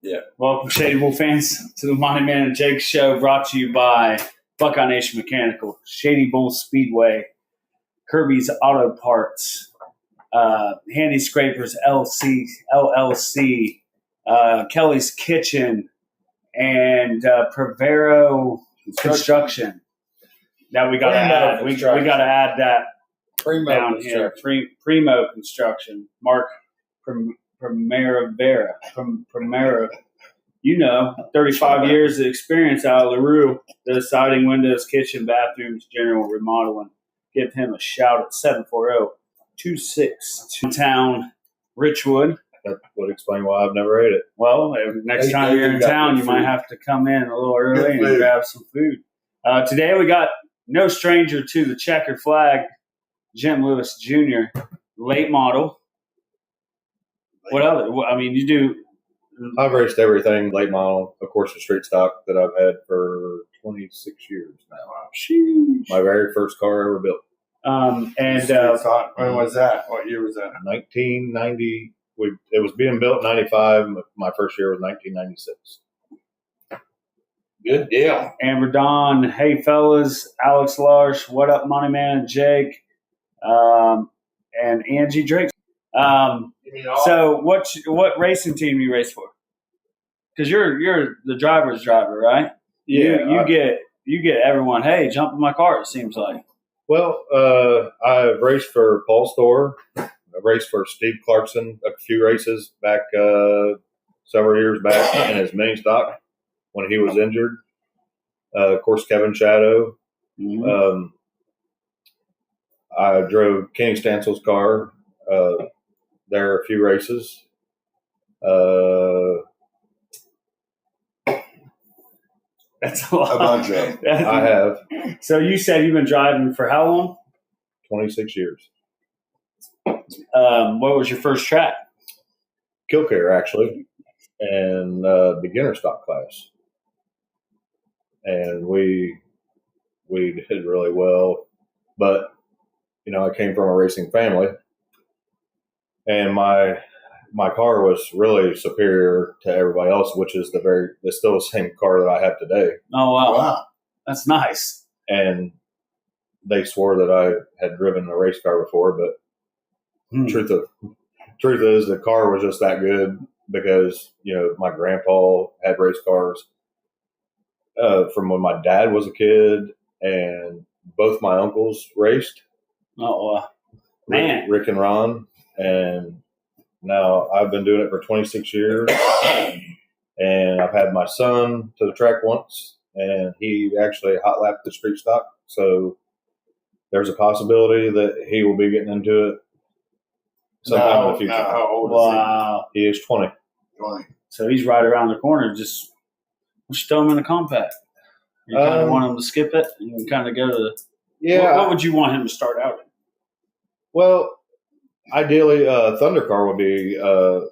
Yeah. Welcome, Shadybowl fans, to the Monty Man and Jake Show, brought to you by Buckeye Nation Mechanical, Shadybowl Speedway, Kirby's Auto Parts, Handy Scrapers LLC, Kelly's Kitchen, and Prevero Construction. Now we got to add. We got to add that down here. Primo Construction. Mark Primera, 35 years of experience out of LaRue. The siding, windows, kitchen, bathrooms, general remodeling. Give him a shout at 740-26 town Richwood. That would explain why I've never ate it. Well, next time you're in town, you might have to come in a little early and grab some food. Today we got no stranger to the checker flag, Jim Lewis Jr., late model. What other? I mean, you do. I've raced everything late model, of course, the street stock that I've had for 26 years now. Sheesh. My very first car ever built. When was that? What year was that? 1990. It was being built in 95. My first year was 1996. Good deal. Amber Dawn, hey fellas, Alex Larsh, what up, Monty Man and Jake, and Angie Drake. So what racing team you race for? Because you're the driver's driver, right? Yeah, you get everyone. Hey, jump in my car. It seems like. Well, I've raced for Paul Storr. I've raced for Steve Clarkson a few races back several years back in his mini stock when he was injured. Of course, Kevin Shadow. Mm-hmm. I drove Kenny Stansel's car there a few races. That's a lot. A bunch of them. I have. So you said you've been driving for how long? 26 years. What was your first track? Killcare, actually, and beginner stock class. And we did really well. But, I came from a racing family. And my car was really superior to everybody else, which is it's still the same car that I have today. Oh, wow. That's nice. And they swore that I had driven a race car before, but truth is the car was just that good because, my grandpa had race cars from when my dad was a kid, and both my uncles raced. Oh, man. Rick and Ron. And now I've been doing it for 26 years, and I've had my son to the track once, and he actually hot lapped the street stock. So there's a possibility that he will be getting into it sometime in the future. How old is he? He is 20. 20. So he's right around the corner. Just throw him in the compact. You kind of want him to skip it and kind of go to the. Yeah. What would you want him to start out in? Well, ideally, Thunder car would be a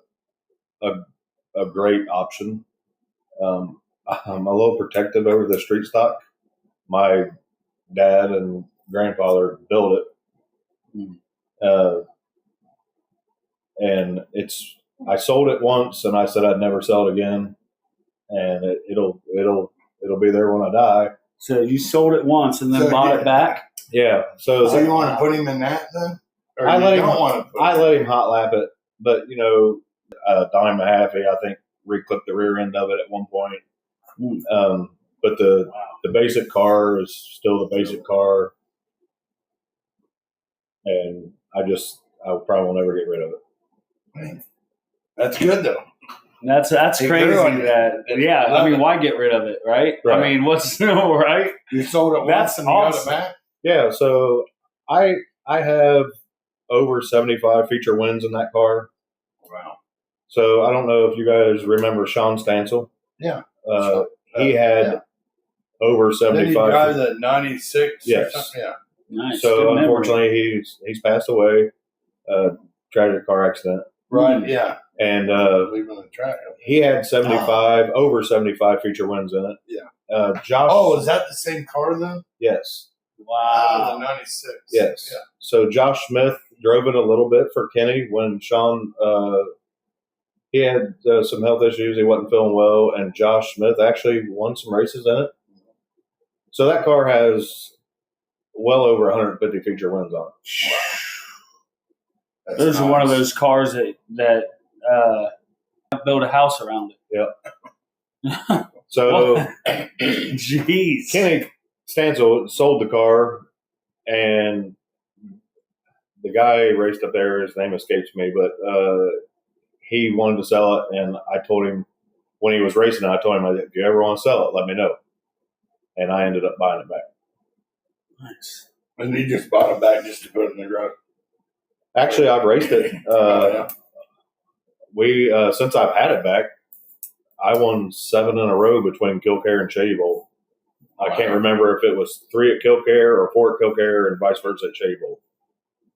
great option. I'm a little protective over the street stock. My dad and grandfather built it, and I sold it once, and I said I'd never sell it again, and it'll be there when I die. So you sold it once and then bought it back? Yeah. So you want to put him in that then? Or I let him hot lap it, but Donnie Mahaffey, I think, reclipped the rear end of it at one point. But the basic car is still the basic car, and I probably will never get rid of it. That's good though. That's crazy. I mean, why get rid of it, right? I mean, what's right? You sold it once and you got it back. Yeah. So I have over 75 feature wins in that car. Wow. So I don't know if you guys remember Sean Stansel. Yeah. He had over 75. Did he drive the 96? Yes. Yeah. Nice. So unfortunately, he's passed away. Tragic car accident. Right. Yeah. And leaving the track. He had 75, over 75 feature wins in it. Yeah. Josh. Oh, is that the same car then? Yes. Wow. The 96. Yes. Yeah. So Josh Smith drove it a little bit for Kenny when Sean he had some health issues. He wasn't feeling well, and Josh Smith actually won some races in it. So that car has well over 150 feature wins on it. Those are one of those cars that build a house around it. Yep. So, jeez, Kenny Stansel sold the car, and the guy raced up there. His name escapes me, but he wanted to sell it, and I told him when he was racing, I told him, if you ever want to sell it, let me know. And I ended up buying it back. Nice. And he just bought it back just to put it in the garage. Actually, I've raced it. We since I've had it back, I won 7 in a row between Kilcare and Shadybowl. I can't remember if it was 3 at Kilcare or 4 at Kilcare and vice versa at Shadybowl,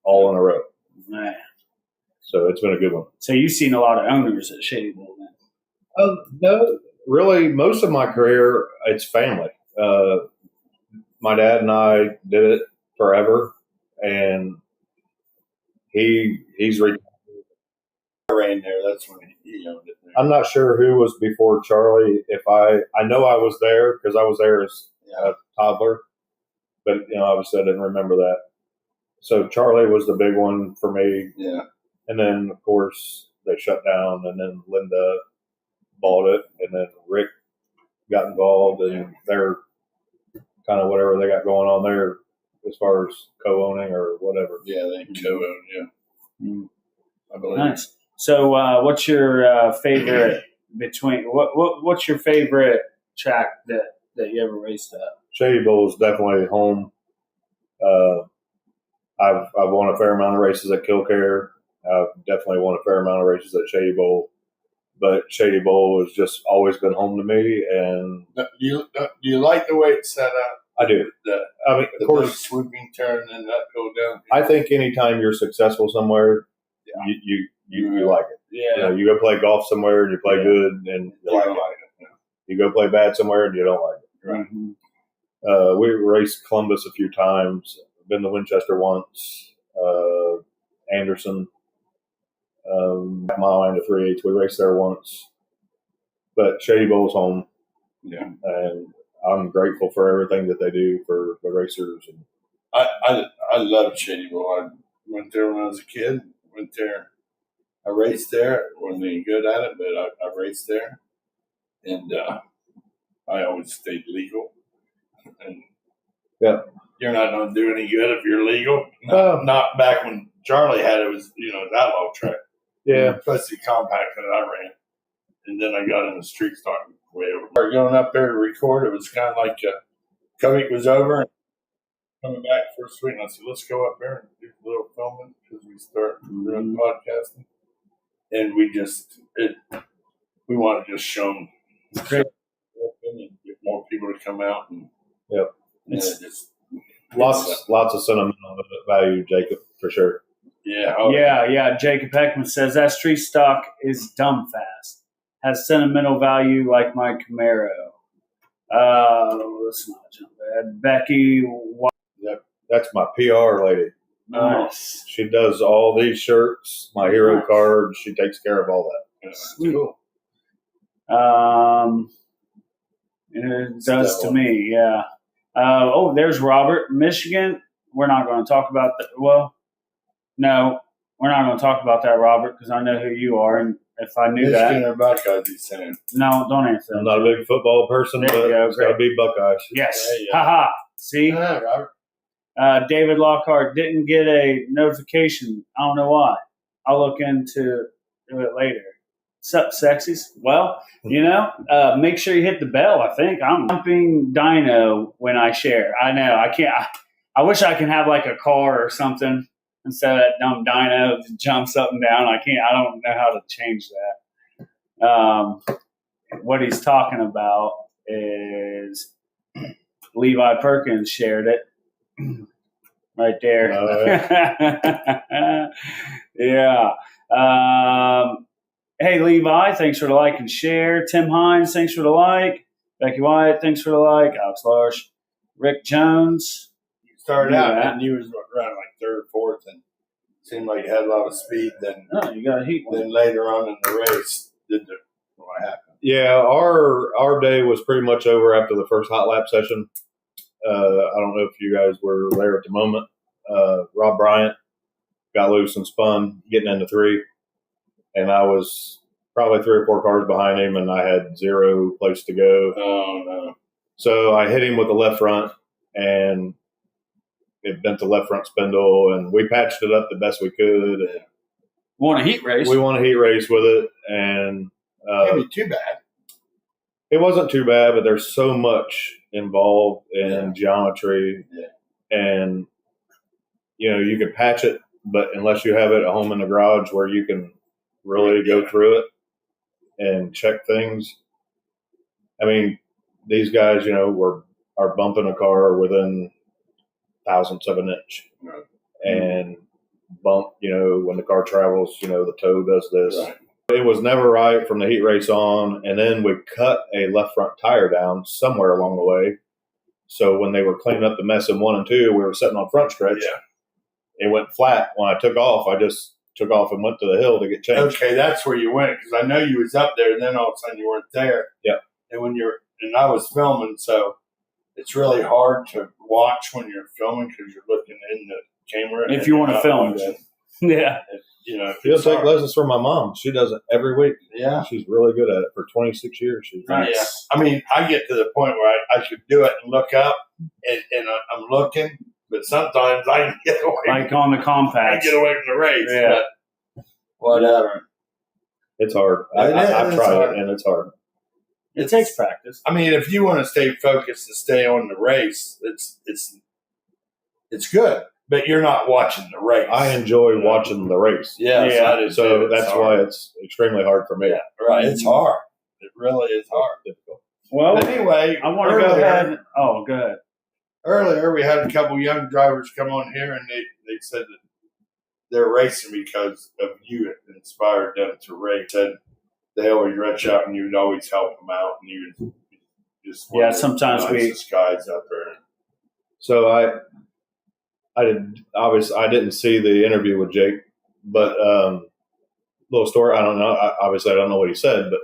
all in a row. Man. So it's been a good one. So you've seen a lot of owners at Shadybowl then? No, really. Most of my career, it's family. My dad and I did it forever, and he's retired. Ran there. That's when he owned it. There. I'm not sure who was before Charlie. If I know I was there because I was there as a toddler, but obviously I didn't remember that. So Charlie was the big one for me. Yeah. And then of course they shut down, and then Linda bought it, and then Rick got involved, and they're kind of whatever they got going on there as far as co-owning or whatever. Yeah, they co-own. Yeah. Mm. I believe. Nice. So, what's your favorite what's your favorite track that you ever raced at? Shadybowl is definitely home. I've won a fair amount of races at Kilcare. I've definitely won a fair amount of races at Shadybowl, but Shadybowl has just always been home to me. And do you like the way it's set up? I do. Of course, swooping turn and uphill down. I think anytime you're successful somewhere, you like it. Yeah. You go play golf somewhere and you play good, and you like it. You go play bad somewhere and you don't like it. Right. Mm-hmm. We raced Columbus a few times. Been to Winchester once. Anderson. Mile into 3/8. We raced there once. But Shadybowl's home. Yeah. And I'm grateful for everything that they do for the racers. And I love Shadybowl. I went there when I was a kid. Went there. I raced there. Wasn't any good at it, but I raced there. And I always stayed legal. And you're not going to do any good if you're legal. Not back when Charlie had it. Was that outlaw track. Yeah. Plus the compact that I ran. And then I got in the street stock way over. Going up there to record, it was kind of like Kovic was over and coming back first week. And I said, let's go up there and do a little filming because we start doing podcasting. And we want to just show them. It's great. And get more people to come out. And, just lots of sentimental value, Jacob, for sure. Yeah. Yeah. Jacob Heckman says that street stock is dumb fast. Has sentimental value like my Camaro. Let's not jump ahead. Becky. Yep. That's my PR lady. Nice. She does all these shirts, my hero cards. She takes care of all that. Sweet. Cool. It does to me, yeah. There's Robert, Michigan. We're not going to talk about that. Well, no, we're not going to talk about that, Robert, because I know who you are, and if I knew Michigan that, or Buckeyes, he's saying. No, don't answer. I'm not a big football person, but it's got to be Buckeyes. Yes. Haha. See, Robert. David Lockhart didn't get a notification. I don't know why. I'll look into it later. Sup, sexies? Well, make sure you hit the bell. I think I'm jumping dyno when I share. I know I can't. I wish I can have like a car or something instead of that dumb dyno that jumps up and down. I can't. I don't know how to change that. What he's talking about is Levi Perkins shared it right there. Yeah. Hey, Levi, thanks for the like and share. Tim Hines, thanks for the like. Becky Wyatt, thanks for the like. Alex Larsh. Rick Jones. You started out and you was running like third, fourth, and seemed like you had a lot of speed. Then you got a heat one. Then later on in the race, what happened? Yeah, our day was pretty much over after the first hot lap session. I don't know if you guys were there at the moment. Rob Bryant got loose and spun, getting into 3, and I was probably 3 or 4 cars behind him, and I had 0 place to go. Oh no! So I hit him with the left front, and it bent the left front spindle, and we patched it up the best we could. And won a heat race. we won a heat race with it, and Can't be too bad. it wasn't too bad, but there's so much involved in geometry, and you can patch it, but unless you have it at home in the garage where you can really go through it and check things. I mean, these guys, are bumping a car within thousandths of an inch, and bump. When the car travels, the toe does this. Right. It was never right from the heat race on, and then we cut a left front tire down somewhere along the way. So when they were cleaning up the mess in 1 and 2, we were sitting on front stretch. Yeah. It went flat. When I took off, I just took off and went to the hill to get changed. Okay, that's where you went, because I know you was up there, and then all of a sudden you weren't there. Yeah. And I was filming, so it's really hard to watch when you're filming because you're looking in the camera. If you want to film it. Yeah. She'll take lessons from my mom. She does it every week. Yeah. She's really good at it. For 26 years, she's done it. Yeah. I mean, I get to the point where I could do it and look up, and I'm looking, but sometimes I can get away. Like on the compact. I get away from the race. Yeah. But whatever. It's hard. I've tried it, and it's hard. It takes practice. I mean, if you want to stay focused and stay on the race, it's good. But you're not watching the race. I enjoy watching the race. Yeah. So that's why it's extremely hard for me. Yeah, right. It's hard. It really is hard. Difficult. Well, But anyway, I want to go ahead. Oh, go ahead. Earlier, we had a couple young drivers come on here, and they said that they're racing because of you inspired them to race. And they always reach out, and you would always help them out, and you would just sometimes the nicest guys out there. So I didn't see the interview with Jake, but little story. I don't know. Obviously, I don't know what he said, but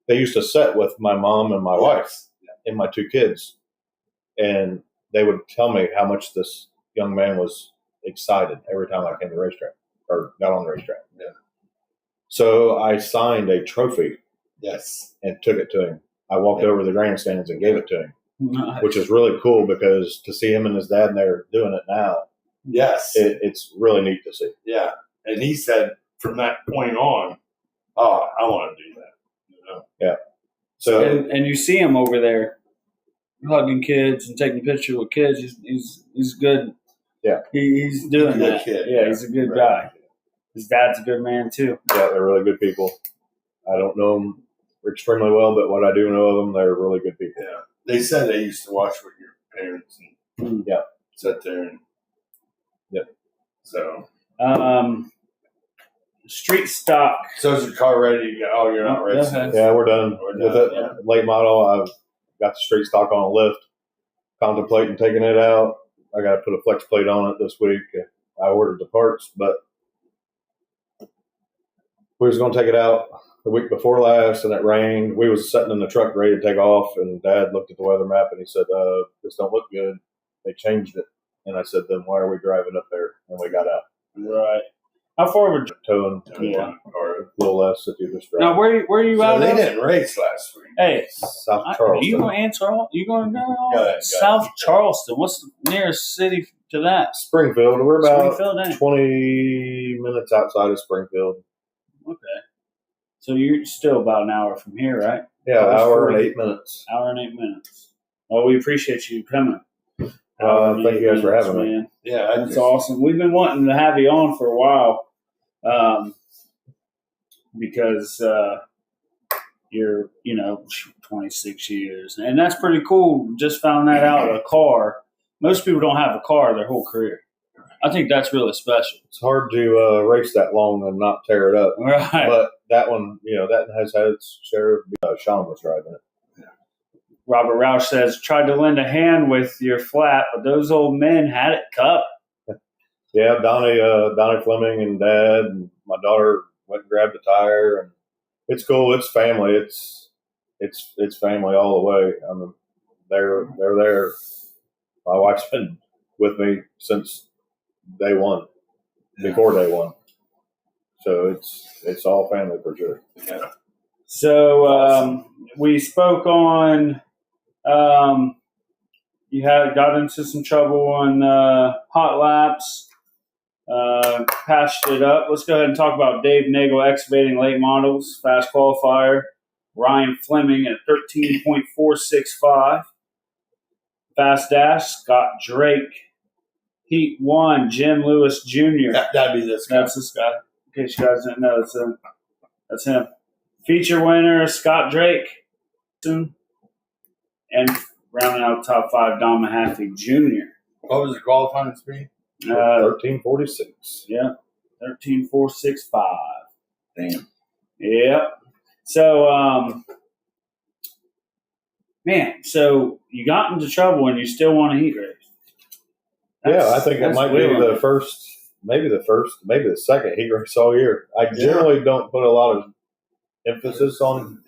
they used to sit with my mom and my wife and my 2 kids, and they would tell me how much this young man was excited every time I came to the racetrack or got on the racetrack. Yeah. So I signed a trophy. Yes. And took it to him. I walked over to the grandstands and gave it to him. Nice. Which is really cool because to see him and his dad and they're doing it now, yes, it's really neat to see. Yeah, and he said from that point on, I want to do that. Yeah. So and you see him over there hugging kids and taking pictures with kids. He's good. Yeah, he's doing that. Kid. Yeah, he's a good guy. His dad's a good man too. Yeah, they're really good people. I don't know them extremely well, but what I do know of them, they're really good people. Yeah. They said they used to watch with your parents and sit there and so street stock. So is the car ready to go? Oh, you're not ready. Yeah, we're done with it. Yeah. Late model. I've got the street stock on a lift. Contemplating taking it out. I got to put a flex plate on it this week. I ordered the parts, but we was going to take it out the week before last, and it rained. We was sitting in the truck ready to take off, and Dad looked at the weather map, and he said, this don't look good. They changed it. And I said, then why are we driving up there? And we got out. Right. How far were towing? Or a little less if you just drive. Now, where are you out? They didn't race last week. Hey, South Charleston. You going to answer? You going to go? Go ahead. South Charleston. What's the nearest city to that? Springfield. We're about Springfield, 20 minutes outside of Springfield. Okay. So you're still about an hour from here, right? Yeah, hour and 8 minutes. Hour and 8 minutes. Well, we appreciate you coming. Thank you guys for having me. Yeah, that's awesome. We've been wanting to have you on for a while because you're, 26 years. And that's pretty cool. Just found that out, a car. Most people don't have a car their whole career. I think that's really special. It's hard to race that long and not tear it up. Right. But that one, that has had its share of Sean was driving it. Robert Roush says, tried to lend a hand with your flat, but those old men had it cut. Yeah, Donnie Fleming and Dad and my daughter went and grabbed the tire, and it's cool. It's family. It's family all the way. I mean, they're there. My wife's been with me since day one, before day one. So it's all family for sure. Yeah. So we spoke on. You got into some trouble on hot laps. Patched it up. Let's go ahead and talk about Dave Nagel excavating late models, fast qualifier. Ryan Fleming at 13.465. Fast dash, Scott Drake. Heat 1, Jim Lewis Jr. That'd be this guy. That's this guy. In case you guys didn't know, that's him. Feature winner, Scott Drake. And rounding out top 5, Don Mahaffey Jr. What was the qualifying speed? 13:46. Yeah, 13.465. Damn. Yep. So, man, so you got into trouble and you still want a heat race. I think it might be the first, maybe the second heat race all year. I generally don't put a lot of emphasis on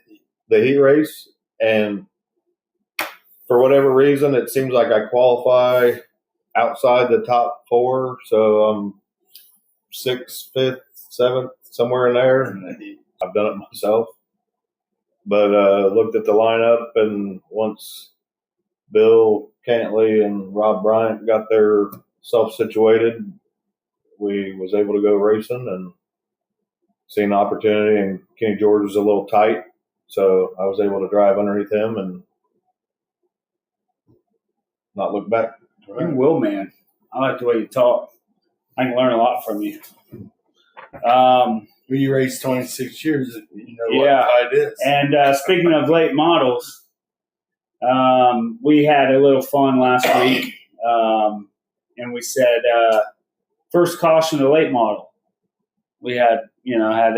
the heat race, and for whatever reason, it seems like I qualify outside the top 4, so I'm 6th, 5th, 7th, somewhere in there. I've done it myself. But looked at the lineup, and once Bill Cantley and Rob Bryant got their self situated, we was able to go racing and see an opportunity. And Kenny George was a little tight, so I was able to drive underneath him and not look back. You're a will man. I like the way you talk. I can learn a lot from you. You raced 26 years, you know what tide is. And speaking of late models, we had a little fun last week, and we said first caution of the late model. We had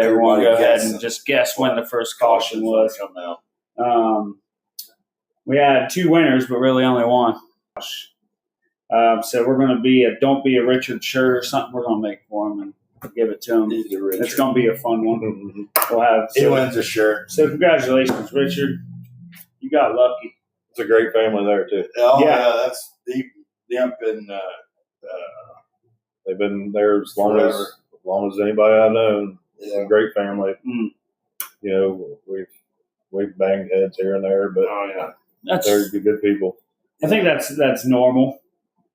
everyone go ahead and just guess when the first caution was. We had 2 winners, but really only one. So we're going to be a Don't Be a Richard shirt or something we're going to make for him and give it to him. It's going to be a fun one. We'll have. He wins a shirt. So congratulations, Richard. You got lucky. It's a great family there too. Oh yeah, that's deep. And they've been there as long as anybody I've known. It's a great family. Mm. You know, we've banged heads here and there, but they're good people. I think that's normal.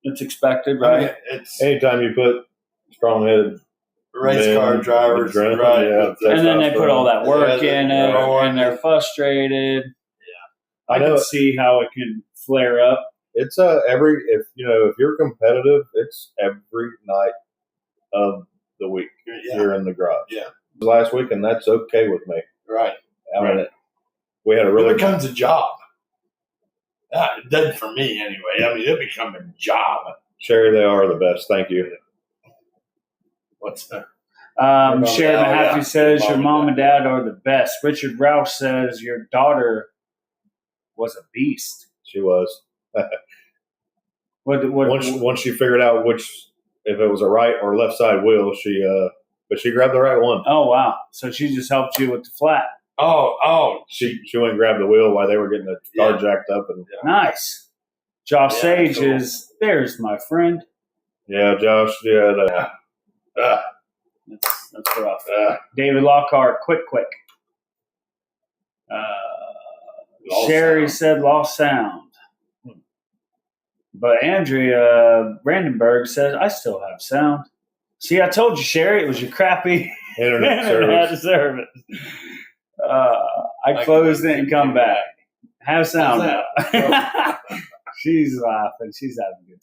It's expected, right? I mean, it's anytime you put strong-headed race car drivers, right? And then they put all that work in it, and they're frustrated. Yeah, I can see how it can flare up. It's if you're competitive, it's every night of the week you're in the garage. Yeah, last week, and that's okay with me. Right. I mean, we had it becomes a job. It did for me anyway. I mean, it become a job. Sherry, they are the best. Thank you. What's that? Sherry Mahaffey says your mom and dad are the best. Richard Roush says your daughter was a beast. She was. Once she figured out if it was a right or left side wheel, but she grabbed the right one. Oh wow! So she just helped you with the flat. Oh! She went and grabbed the wheel while they were getting the car jacked up. And nice. Josh Sage is there's my friend. Yeah, Josh. Yeah, that's rough. David Lockhart, quick. Sherry said lost sound, but Andrea Brandenburg says I still have sound. See, I told you, Sherry, it was your crappy internet service. I closed it and come back. Have sound now. She's laughing. She's having a good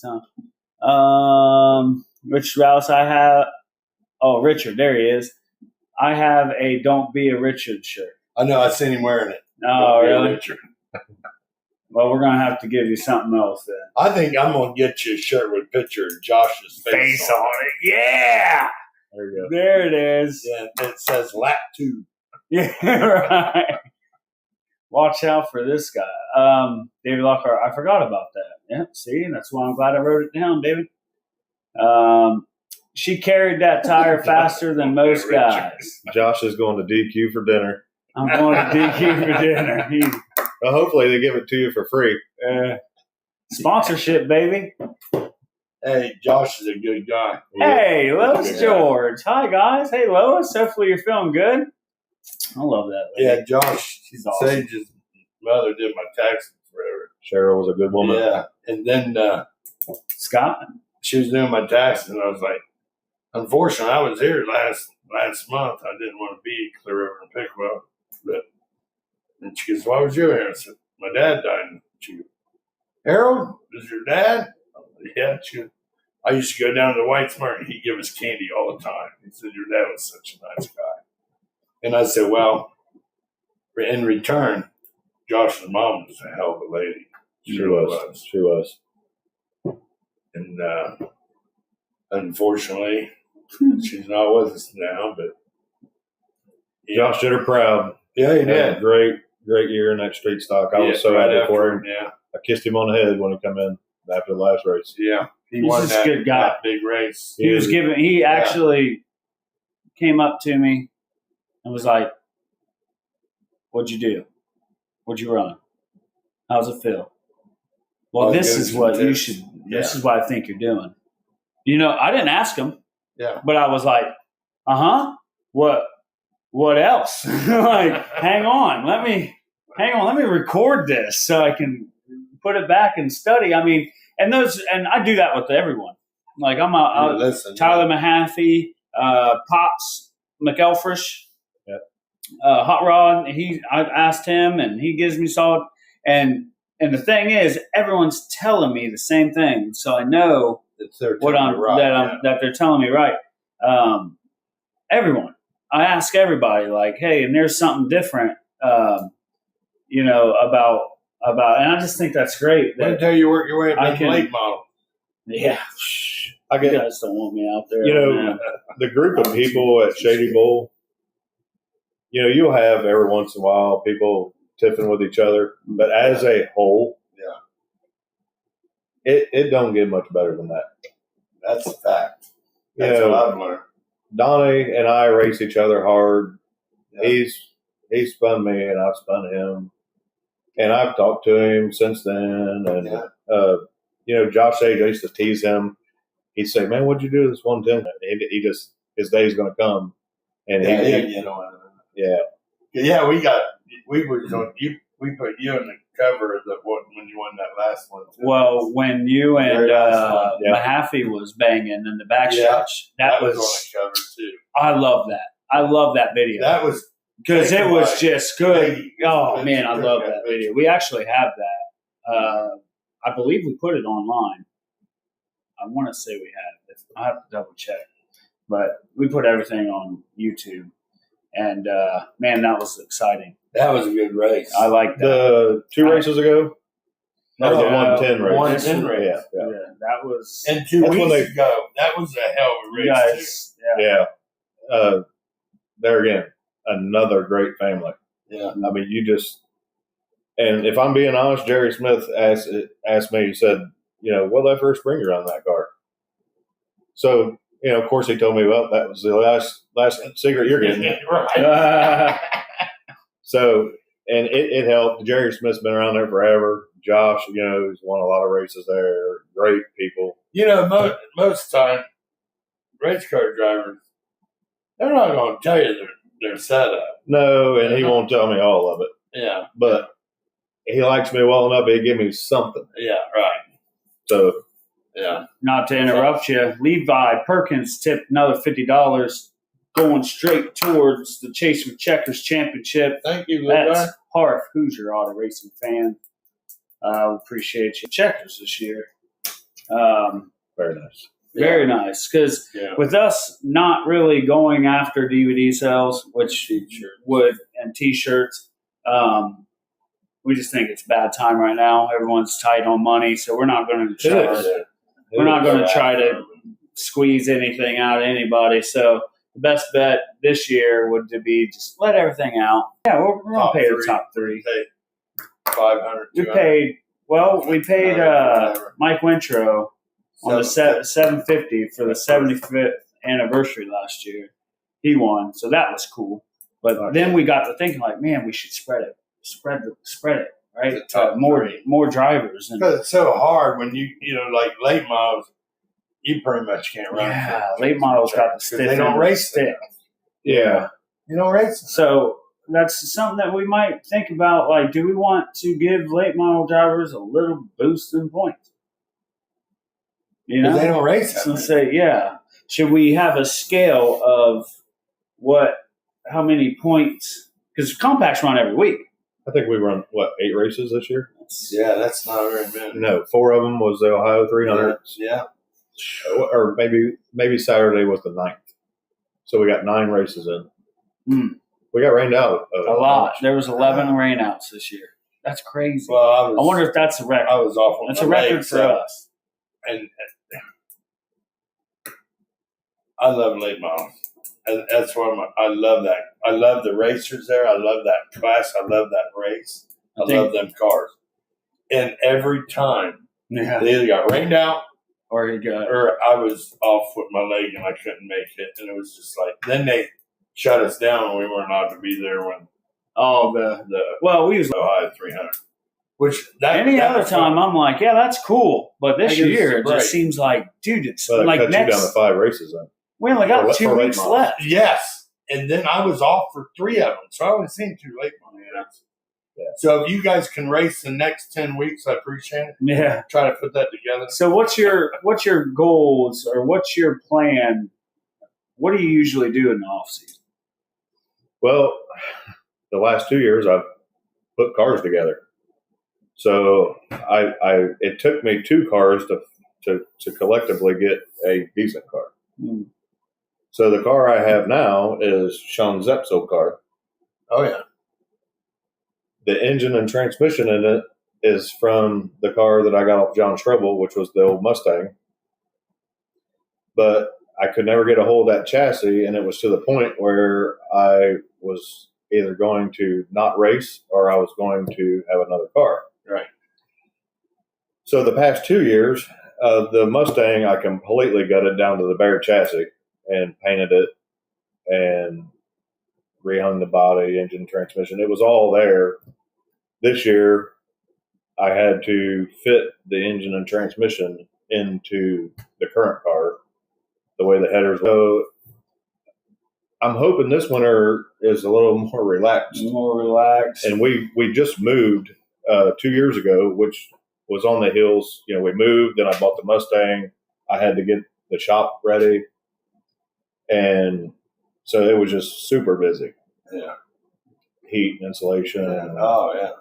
time. Rich Rouse, Richard, there he is. I have a Don't Be a Richard shirt. I know, I seen him wearing it. Oh, really? Well, we're going to have to give you something else then. I think I'm going to get you a shirt with a picture of Josh's face on it. Yeah! There you go. There it is. Yeah, it says lap 2. Yeah, right. Watch out for this guy. David Lockhart, I forgot about that. Yeah, see, that's why I'm glad I wrote it down, David. She carried that tire faster than most guys. Josh is going to DQ for dinner. I'm going to DQ for dinner. Well, hopefully they give it to you for free. Sponsorship, baby. Hey, Josh is a good guy. Hey, Lois George. Hi, guys. Hey, Lois. Hopefully you're feeling good. I love that lady. Yeah, Josh. She's awesome. Sage's mother did my taxes forever. Cheryl was a good woman. Yeah, and then Scott? she was doing my taxes, and I was like, unfortunately, I was here last month. I didn't want to be Clear River and Pickwell, and she goes, "Why was you here?" I said, "My dad died." And she goes, "Harold, is your dad?" I was like, "Yeah." She goes, "I used to go down to the White Smart, and he'd give us candy all the time." He said, "Your dad was such a nice guy." And I said, "Well, in return, Josh's mom was a hell of a lady." She was. She was. And unfortunately, she's not with us now. But yeah. Josh did her proud. Yeah, he did. Great year in that street stock. I was so happy for him. Yeah, I kissed him on the head when he come in after the last race. Yeah, He's just a good guy. That big race. He actually came up to me and was like, "What'd you do? What'd you run? How's it feel?" Well, this is what you should. This is what I think you're doing. I didn't ask him. Yeah. But I was like, What else? Like, hang on, let me record this so I can put it back and study. I mean, and I do that with everyone. Like Tyler Mahaffey, Pops McElfresh, Hot Rod. I asked him, and he gives me solid. And the thing is, everyone's telling me the same thing, so I know that they're telling me right. Everyone, I ask everybody, like, hey, and there's something different, about, and I just think that's great. Until you work your way up to the late model. Yeah, you guys don't want me out there. The group of people at Shadybowl, you'll have every once in a while people tiffing with each other, but as a whole, it don't get much better than that. That's a fact. That's what I've learned. Donnie and I race each other hard. Yeah. He's spun me, and I've spun him, and I've talked to him since then. And Josh Sage, I used to tease him. He'd say, "Man, what'd you do this 110?" He just his day's going to come, and we put you in the cover of when you won that last one. Too. Well, when you and Mahaffey was banging in the back shots, that was on the cover too. I love that. I love that video. That was because it was just good. Oh man, I love that video. We actually have that. I believe we put it online. I want to say we have. I have to double check, but we put everything on YouTube. And, man, that was exciting. That was a good race. I like that. The 2 races ago? No, the 110 race. 110 race. Yeah, that was. And 2 weeks ago, that was a hell of a race, too. There again, another great family. Yeah. I mean, and if I'm being honest, Jerry Smith asked me, he said, what that first bring you around that car? So, of course, he told me, well, that was the last secret you're getting. Right. So, and it helped. Jerry Smith's been around there forever. Josh, he's won a lot of races there. Great people. Most time, race car drivers, they're not going to tell you their setup. No, and he won't tell me all of it. Yeah. But he likes me well enough, he'll give me something. Yeah, right. So, yeah. Not to interrupt you, Levi Perkins tipped another $50 going straight towards the Chase with Checkers Championship. Thank you, Levi. That's Harf, who's your auto racing fan. Appreciate you. Checkers this year. Very nice. Very nice. Because with us not really going after DVD sales, which would, and T-shirts, we just think it's a bad time right now. Everyone's tight on money, so we're not going to try to squeeze anything out of anybody. So the best bet this year would be just let everything out. Yeah, we're going to pay the top 3. $500. We paid Mike Wintro on the $750 for the 75th anniversary last year. He won, so that was cool. But then we got to thinking, like, man, we should spread it, right? More drivers. Because it's so hard when you like late models, you pretty much can't run. Yeah, late models got the stick. They don't race stick. Yeah. You don't race them. So that's something that we might think about. Like, do we want to give late model drivers a little boost in points? You know, they don't race them. So say, yeah. Should we have a scale of how many points? Because compacts run every week. I think we run 8 races this year. That's not very many. No, 4 of them was the Ohio 300. Yeah. Or maybe Saturday was the 9th. So we got 9 races in. We got rained out a lot. There was 11 rainouts this year. That's crazy. Well, I wonder if that's a record. I was off on That's a record for us. And I love late models. And that's why I love that. I love the racers there. I love that class. I love that race. I love them cars. And every time they either got rained out or I was off with my leg and I couldn't make it. And it was just like, then they shut us down and we weren't allowed to be there when we was Ohio 300. Which any other time I'm like, yeah, that's cool. But this year it just seems like, dude, it's like cut you down to 5 races then. We only got 2 weeks left. Yes. And then I was off for 3 of them. So I only seen 2 late models. Yeah. So if you guys can race the next 10 weeks, I appreciate it. Yeah. Try to put that together. So what's your goals or what's your plan? What do you usually do in the off season? Well, the last 2 years I've put cars together. So it took me 2 cars to collectively get a decent car. So the car I have now is Sean Zepp's old car. Oh yeah. The engine and transmission in it is from the car that I got off John Strebel, which was the old Mustang. But I could never get a hold of that chassis, and it was to the point where I was either going to not race or I was going to have another car. Right. So the past 2 years, the Mustang, I completely gutted down to the bare chassis and painted it and rehung the body, engine, transmission. It was all there. This year, I had to fit the engine and transmission into the current car, the way the headers go. I'm hoping this winter is a little more relaxed. And we just moved 2 years ago, which was on the hills. You know, we moved, then I bought the Mustang. I had to get the shop ready. And so it was just super busy. Yeah. Heat and insulation. Yeah. Oh, yeah.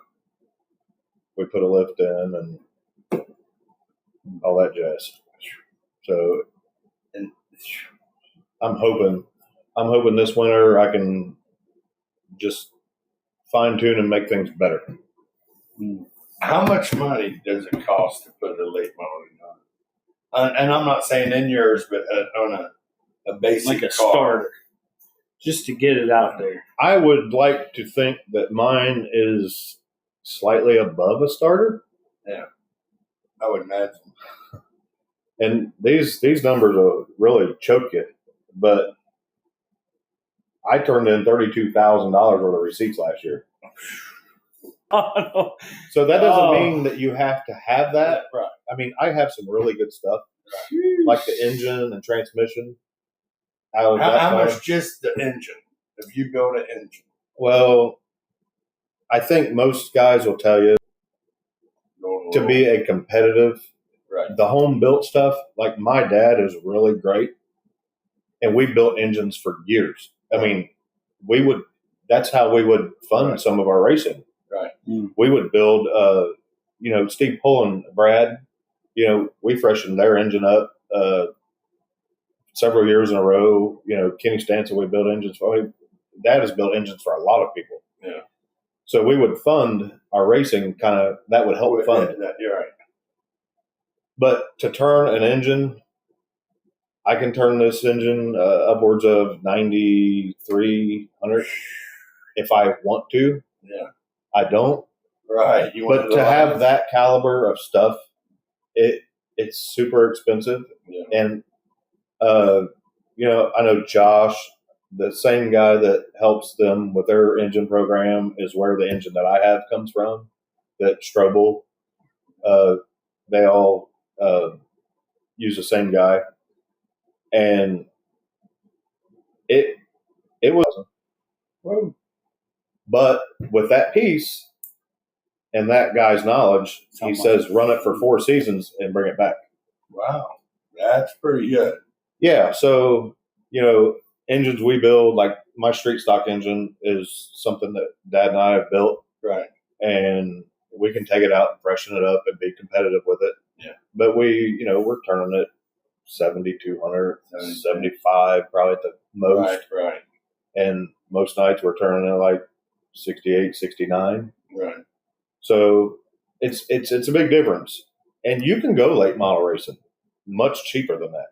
We put a lift in and all that jazz. So and I'm hoping this winter I can just fine tune and make things better. How much money does it cost to put a late model on? And I'm not saying in yours, but on a basic like a car. starter, just to get it out there. I would like to think that mine is slightly above a starter. Yeah, I would imagine. And these numbers will really choke you. But I turned in $32,000 worth of receipts last year. So that doesn't mean that you have to have that. Right. I mean, I have some really good stuff, like the engine and transmission. How much just the engine? If you build an engine? Well, I think most guys will tell you to be a competitive, the home built stuff. Like my dad is really great, and we built engines for years. I mean, that's how we would fund some of our racing. Right. We would build, Steve Pull and Brad, we freshened their engine up several years in a row. Kenny Stansel, we built engines for. I mean, Dad has built engines for a lot of people. Yeah. So we would fund our racing that would help fund. You're right. But to turn an engine, I can turn this engine upwards of 9,300 if I want to. Yeah. I don't. Right. But to have that caliber of stuff, it's super expensive. Yeah. And, I know Josh the same guy that helps them with their engine program is where the engine that I have comes from. That Strobel, they all use the same guy, and it was. But with that piece and that guy's knowledge, he says run it for 4 seasons and bring it back. Wow, that's pretty good. Yeah, so engines we build, like my street stock engine is something that Dad and I have built, right? And we can take it out and freshen it up and be competitive with it. Yeah, but we're turning it 7,200, 75 probably at the most, right. And most nights we're turning it like 68, 69. Right. So it's a big difference. And you can go late model racing much cheaper than that.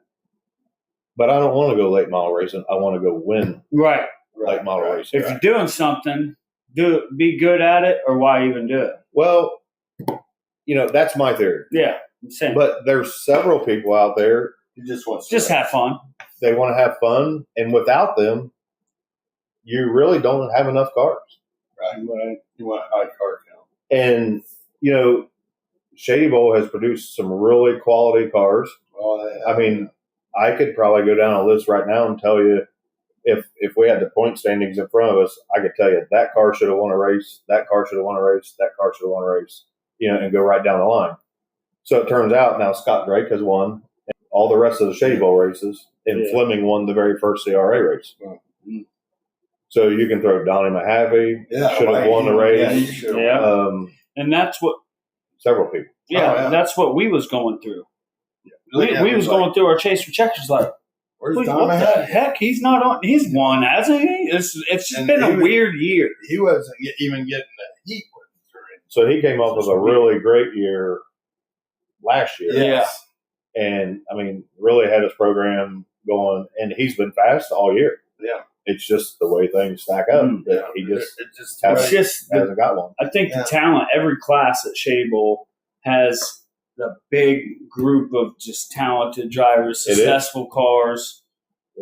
But I don't want to go late model racing. I want to go win late model racing. If you're doing something, be good at it, or why even do it? Well, that's my theory. Yeah, same. But there's several people out there who just want to have fun. They want to have fun, and without them, you really don't have enough cars. Right. You want high car count. And, Shadybowl has produced some really quality cars. Oh, yeah. I mean, I could probably go down a list right now and tell you if we had the point standings in front of us, I could tell you that car should have won a race, that car should have won a race, that car should have won a race, and go right down the line. So it turns out now Scott Drake has won all the rest of the Shadybowl races, and Fleming won the very first CRA race. Mm-hmm. So you can throw Donnie Mahaffey, should have won the race. Yeah. And that's what several people. Yeah, that's what we was going through. Yeah. We was going through our chase for checkers like, where's what Mahaffey? The heck? He's not on. He's won, hasn't he? It's just been a weird year. He wasn't even getting the heat. So he came off of a really great year last year. Yes. And, really had his program going, and he's been fast all year. Yeah. It's just the way things stack up. That he hasn't got one. I think the talent, every class at Shadybowl has the big group of just talented drivers, successful cars.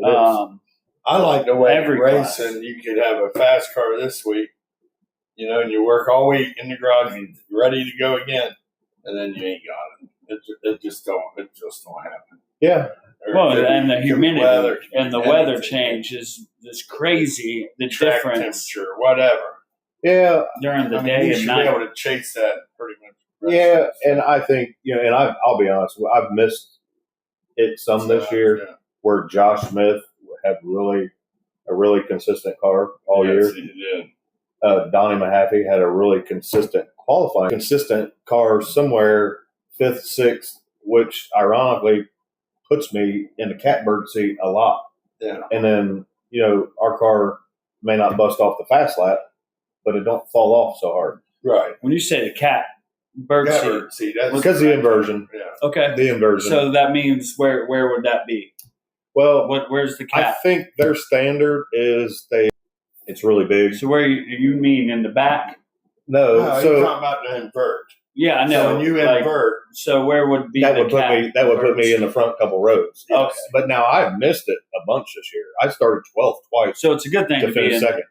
I like the way you race, and you could have a fast car this week, and you work all week in the garage and ready to go again, and then you ain't got it. It just don't happen. Yeah. Well, and the humidity and the weather change is crazy. The difference, temperature, whatever. Yeah, during the day and night, be able to chase that pretty much. Yeah, and I think and I'll be honest, I've missed it some this year, where Josh Smith had a really consistent car all year. He did. Donnie Mahaffey had a really consistent car somewhere 5th, 6th, which ironically puts me in the catbird seat a lot. Yeah. And then, our car may not bust off the fast lap, but it don't fall off so hard. Right. When you say the catbird seat, that's because the inversion. Yeah. Okay. The inversion. So that means where would that be? Well, where's the cat? I think their standard is it's really big. So where you mean in the back? No, so you're talking about the invert. Yeah, I know. So when you invert, so where would be that would put me in the front couple rows. Yes. Okay, but now I've missed it a bunch this year. I started 12th twice. So it's a good thing to finish be in second.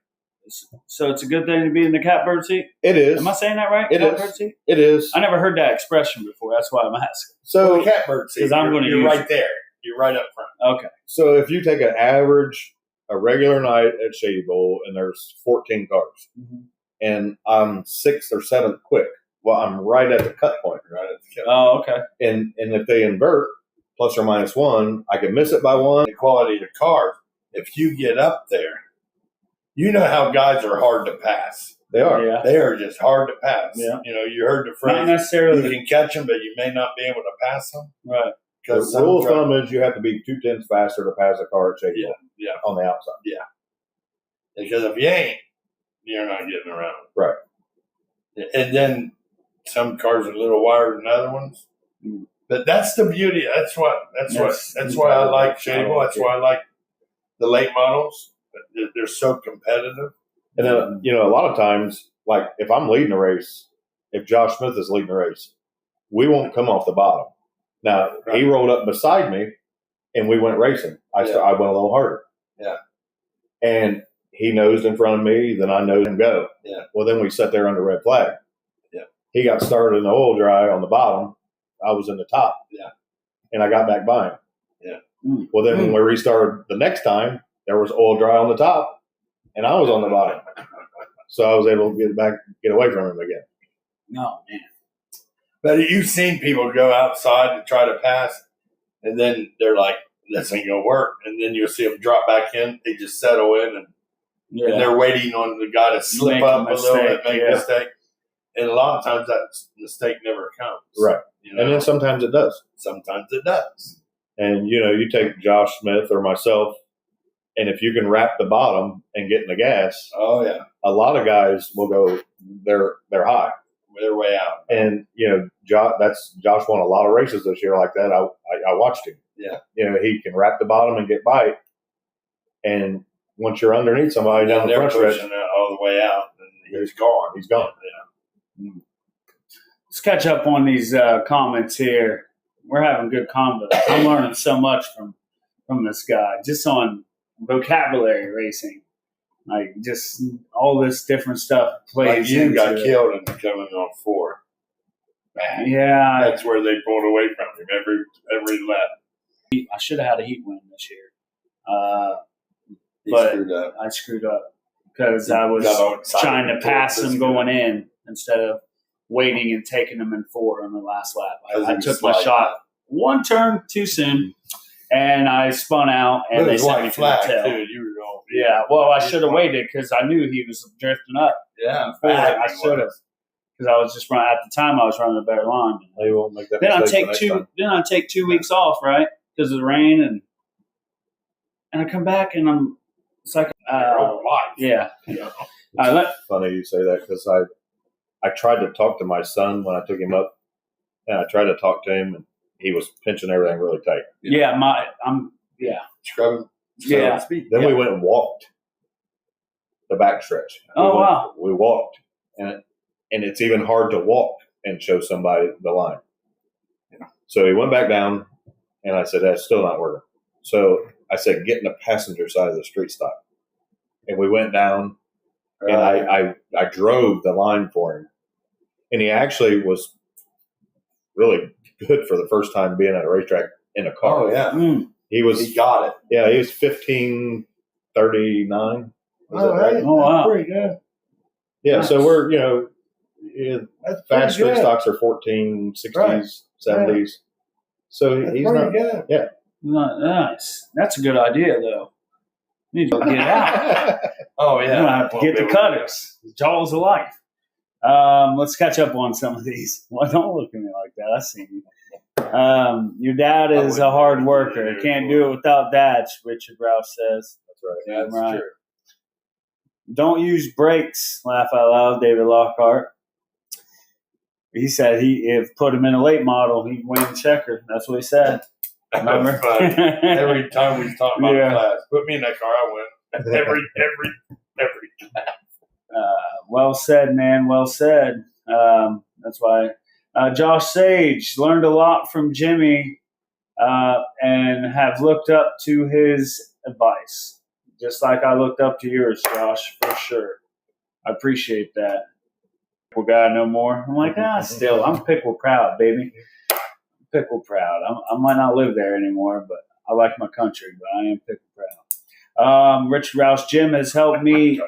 So it's a good thing to be in the catbird seat. It is. Am I saying that right? Catbird seat. It is. I never heard that expression before. That's why I'm asking. So the catbird seat. You're right there. You're right up front. Okay. So if you take a regular night at Shadybowl, and there's 14 cars, and I'm 6th or 7th quick. Well, I'm right at the cut point. Right at the cut point. Oh, okay. And if they invert plus or minus 1, I can miss it by 1. The quality of the car, if you get up there, you know how guys are hard to pass. They are. Yeah. They are just hard to pass. Yeah. You heard the phrase. Not necessarily. You can catch them, but you may not be able to pass them. Right. The rule of thumb is you have to be 2/10 faster to pass a car at Shadybowl. Yeah. On the outside. Yeah. Because if you ain't, you're not getting around. Right. And then some cars are a little wider than other ones. But that's the beauty. That's why I like Shadybowl. That's why I like the late models. They're so competitive. And then, a lot of times, like if I'm leading a race, if Josh Smith is leading a race, we won't come off the bottom. Now, he rolled up beside me, and we went racing. I went a little harder. Yeah. And he nosed in front of me, then I nosed him go. Yeah. Well, then we sat there under red flag. Yeah. He got started in the oil dry on the bottom. I was in the top. Yeah. And I got back by him. Yeah. Well, then when we restarted the next time, there was oil dry on the top, and I was on the bottom. So I was able to get away from him again. No, man. But you've seen people go outside to try to pass, and then they're like, this ain't going to work. And then you'll see them drop back in. They just settle in, and they're waiting on the guy to slip up a little bit, make a mistake. And a lot of times that mistake never comes. Right. You know? And then sometimes it does. Sometimes it does. And, you take Josh Smith or myself, and if you can wrap the bottom and get in the gas, oh, yeah, a lot of guys will go, they're high. They're way out. And, Josh won a lot of races this year like that. I watched him. Yeah. He can wrap the bottom and get by it. And once you're underneath somebody down the front stretch, all the way out, and he's gone. He's gone. Yeah. Let's catch up on these comments here. We're having good combos. I'm learning so much from this guy, just on vocabulary racing. Like, just all this different stuff plays. Like you got it. killed and coming on 4. Man, yeah, that's where they pulled away from him every lap. I should have had a heat win this year, He but screwed up. I screwed up because I was trying to pass him going in instead of waiting and taking him in 4 on the last lap. I took my shot one turn too soon, and I spun out, and they sent me to the tail. Too. You were going, yeah, well, I should have waited because I knew he was drifting up. Yeah, I should have, because I was just running at the time. I was running a better line. They won't make that. Then I take 2 weeks off, right, because of the rain, and I come back and it's like yeah. Funny you say that, because I tried to talk to my son when I took him up, and I tried to talk to him, and he was pinching everything really tight. Scrubbing. Yeah. Speed. Then we went and walked the backstretch. Wow. We walked, and it's even hard to walk and show somebody the line. So he went back down, and I said, that's still not working. So I said, get in the passenger side of the street stop. And we went down, and I drove the line for him. And he actually was really good for the first time being at a racetrack in a car. Oh, yeah. He got it. Yeah, he was 15:39. Was it right? Oh, wow. Pretty good. Yeah, Nice. so we're, That's fast street good. stocks are 1460s, Right. 70s. So That's he's pretty not. good. Yeah. Nice. That's a good idea, though. You need to get out. Oh, You yeah. don't have to get the cutters. Jaws of life. Let's catch up on some of these. Well, don't look at me like that. I see you. Your dad is a hard worker. Can't do it without dads, Richard Rouse says. That's right. That's Right. true. Don't use brakes, laugh out loud, David Lockhart. He said if put him in a late model, he'd win checker. That's what he said. Remember? That's funny. Every time we talk about class, put me in that car, I win. Every class. Well said, man. Well said. That's why. Josh Sage learned a lot from Jimmy and have looked up to his advice. Just like I looked up to yours, Josh, for sure. I appreciate that. Pickle guy no more. I'm like, still, I'm pickle proud, baby. Pickle proud. I might not live there anymore, but I like my country, but I am pickle proud. Rich Rouse Jim has helped me.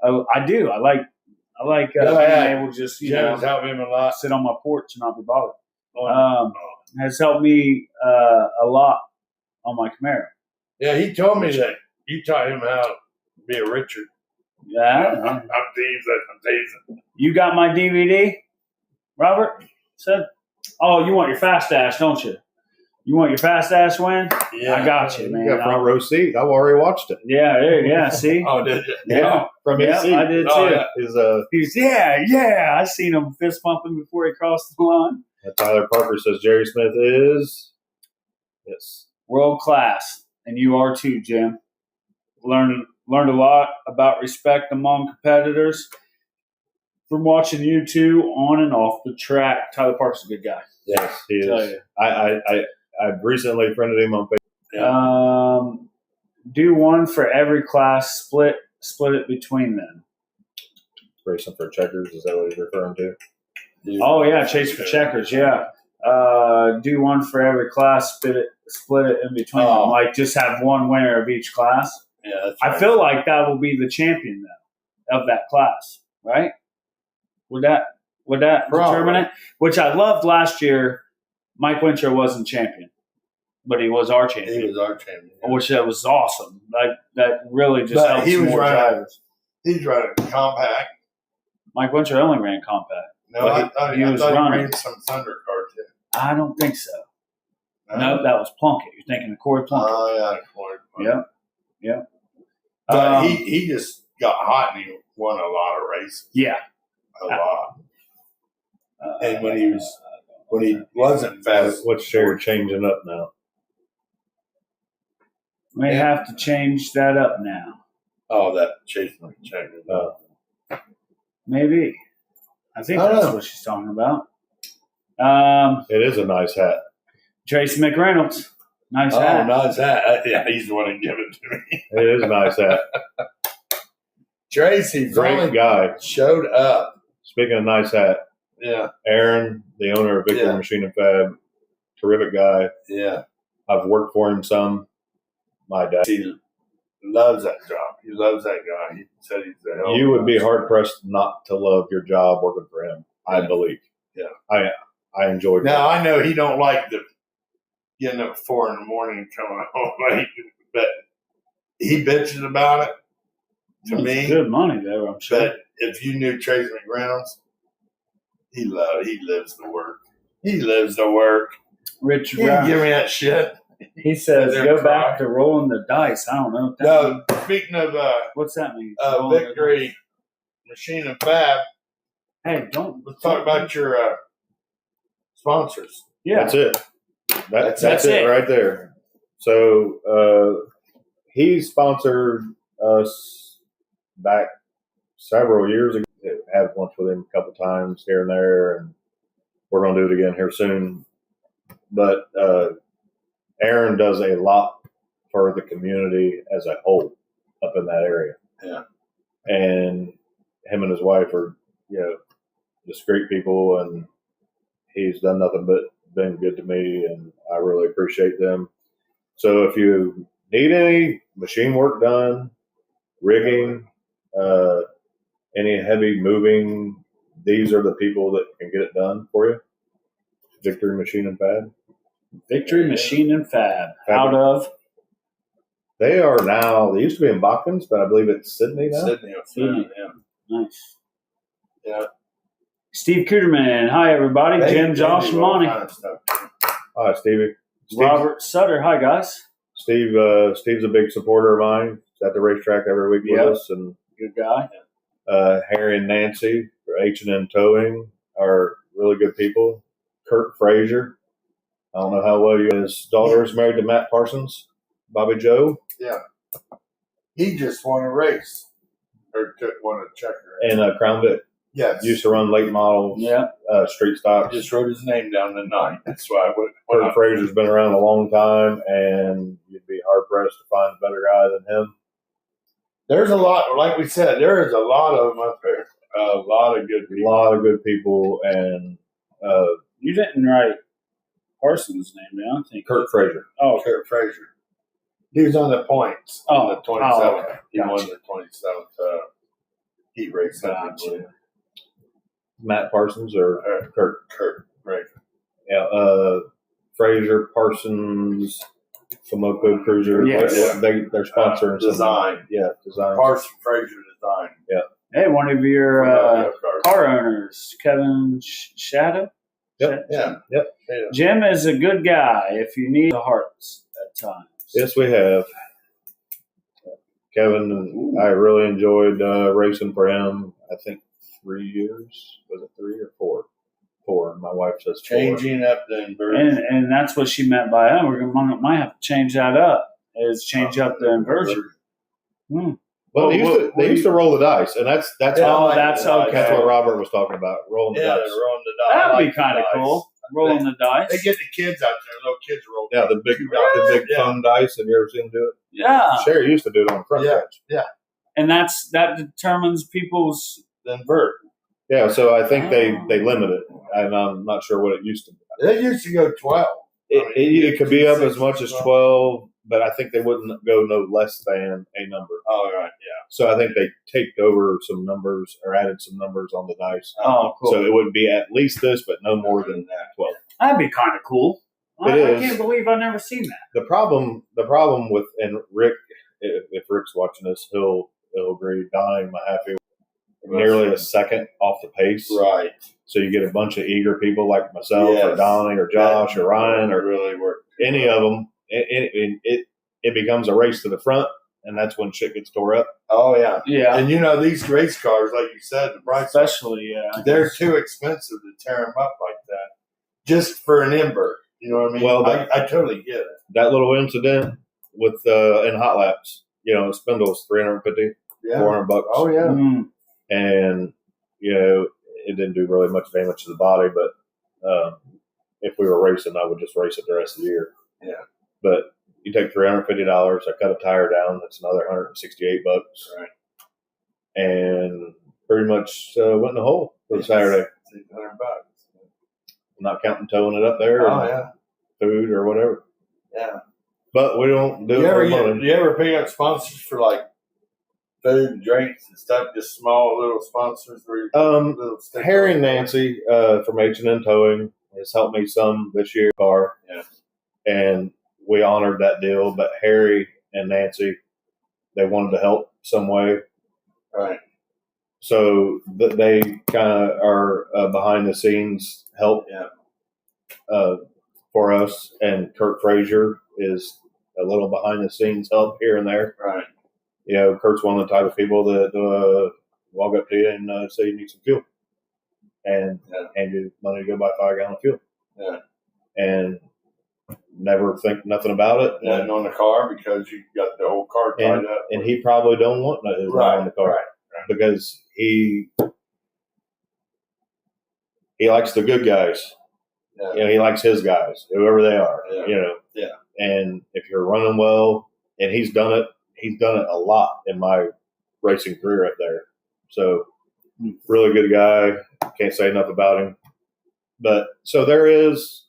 I do. I like being able to just, Jim's helped him a lot. sit on my porch and not be bothered. Has helped me a lot on my Camaro. Yeah, he told me that you taught him how to be a Richard. Yeah. I'm teasing. You got my DVD, Robert? Said, oh, you want your fast dash, don't you? You want your fast dash win? Yeah. I got you, man. You got front row seat. I've already watched it. Yeah. See? Oh, did you? Yeah. From his seat. I did too. Oh, yeah. He's, He's, I seen him fist pumping before he crossed the line. Tyler Parker says Jerry Smith is World class. And you are too, Jim. Learned a lot about respect among competitors from watching you two on and off the track. Tyler Parker's a good guy. Yes, he Tell is. you. I've recently friended him on Facebook. Yeah. Do one for every class. Split it between them. Racing for checkers, is that what he's referring to? Oh yeah, chase for checkers. Yeah. Do one for every class. Split it in between them. Like just have one winner of each class. Yeah, that's right. I feel like that will be the champion though of that class, right? Would that determine it? Which I loved last year. Mike Winter wasn't champion, but he was our champion. He was our champion, which that was awesome. That really just helps more drivers. He's running compact. Mike Winter only ran compact. No, I thought he ran some Thunder car too. I don't think so. No, that was Plunkett. You're thinking of Corey Plunkett. Oh, yeah, Corey Plunkett. Yep. But he just got hot and he won a lot of races. Yeah. A lot. And when he wasn't fast. What's Sherry changing up now? We have to change that up now. Oh, that chasing checkers. Maybe. I think that's what she's talking about. It is a nice hat. Tracy McReynolds. Nice hat. Oh, nice hat. Yeah, he's the one who gave it to me. It is a nice hat. Tracy, great guy. Showed up. Speaking of nice hat. Yeah. Aaron, the owner of Victory Machine and Fab, terrific guy. Yeah. I've worked for him some. My dad. He loves that job. He loves that guy. He said he's the hell. You would be hard pressed not to love your job working for him. I believe. Yeah. I enjoyed. Now I know he don't like the getting up at 4 a.m. and coming home late, but he bitches about it. To me, good money there, I'm sure. But if you knew Tracy McReynolds, he lives the work. He lives the work. Rich, he didn't give me that shit. He says, "Go back to rolling the dice." I don't know. No, speaking of what's that mean? Victory Machine and Fab. Hey, let's talk about your sponsors. Yeah, that's it. That's it right there. So he sponsored us back several years ago. Had lunch with him a couple times here and there, and we're going to do it again here soon. But Aaron does a lot for the community as a whole up in that area. Yeah. And him and his wife are, just great people, and he's done nothing but been good to me, and I really appreciate them. So if you need any machine work done, rigging, any heavy moving, these are the people that can get it done for you. Victory Machine and Fab. Victory Machine and Fab. Out of? They are now, they used to be in Bachman's, but I believe it's Sydney now. Sydney. Yeah. Nice. Yeah. Steve Cooterman. Hi, everybody. Jim, Josh, and Monty. Hi, Stevie. Robert Sutter. Hi, guys. Steve's a big supporter of mine. He's at the racetrack every week with us. And good guy. Harry and Nancy for H&M Towing are really good people. Kurt Frazier. I don't know how well his daughter is married to Matt Parsons. Bobby Joe. Yeah. He just won a race. Or won a checker. And Crown Vic. Yes. Used to run late models. Yeah. Street stocks. Just wrote his name down tonight. That's why Kurt Frazier's been around a long time, and you'd be hard pressed to find a better guy than him. There's a lot, like we said, there is a lot of them up there. A lot of good people. A lot of good people, and you didn't write Parsons' name down, I think. Kurt Frazier. Oh, Kurt Frazier. He was on the points. Oh, on the 27th. Oh, okay. He won the 27th heat race. Gotcha. Matt Parsons or Kurt Frazier. Yeah, Frazier, Parsons, Tomoko Cruiser. Yes. They're sponsoring design. Design. Parsons Frazier Design. Yeah. Hey, one of your car owners, Kevin Shadow. Yep. Yep. Jim is a good guy if you need the hearts at times. Yes, we have. Kevin, I really enjoyed racing for him. I think 3 years. Was it 3 or 4? 4. My wife says 4. Changing up the inversion. And that's what she meant by that. Might have to change that up. Is change up the inversion. Well, they used to roll the dice, and that's okay. That's what Robert was talking about, rolling the dice. They're rolling the dice. That'd be kind of cool. rolling the dice. They get the kids out there, little kids roll. Yeah, the big foam dice. Have you ever seen them do it? Yeah. Sherry used to do it on the front stretch. Yeah. And that determines people's invert. Yeah, so I think they limit it, and I'm not sure what it used to be. It used to go 12. It could be up as much as 12, but I think they wouldn't go no less than a number. Oh, right, yeah. So I think they taped over some numbers or added some numbers on the dice. Oh, cool. So it would be at least this, but no more than 12. That'd be kind of cool. I can't believe I've never seen that. The problem with, and Rick, if Rick's watching this, he'll agree, dying Mahaffey nearly a second off the pace. Right. So you get a bunch of eager people like myself or Donnie or Josh or Ryan or really work. Any of them. It becomes a race to the front, and that's when shit gets tore up. Oh, yeah. Yeah. And, these race cars, like you said, the price, especially, they're too expensive to tear them up like that just for an invert. You know what I mean? Well, I totally get it. That little incident with in hot laps, Spindle's $350, $400. Oh, yeah. Mm-hmm. And, it didn't do really much damage to the body, but if we were racing, I would just race it the rest of the year. Yeah. But you take $350, I cut a tire down, that's another $168. Right. And pretty much went in the hole for Saturday. $600. Not counting towing it up there. Oh, yeah. Food or whatever. Yeah. But we don't do you it ever, for money. Do you ever pick up sponsors for like food and drinks and stuff? Just small little sponsors? Harry and Nancy from H&N Towing has helped me some this year. Yeah. And we honored that deal. But Harry and Nancy, they wanted to help some way. Right. So they kind of are behind the scenes help for us. And Kurt Frazier is a little behind the scenes help here and there. Right. Kurt's one of the type of people that walk up to you and say you need some fuel, and hand you money to go buy 5 gallon of fuel. Yeah. And never think nothing about it. Nothing on the car because you got the whole car tied up. And he probably don't want his on the car because he likes the good guys. Yeah. He likes his guys, whoever they are. Yeah. And if you're running well, and he's done it a lot in my racing career up there. So really good guy. Can't say enough about him. But so there is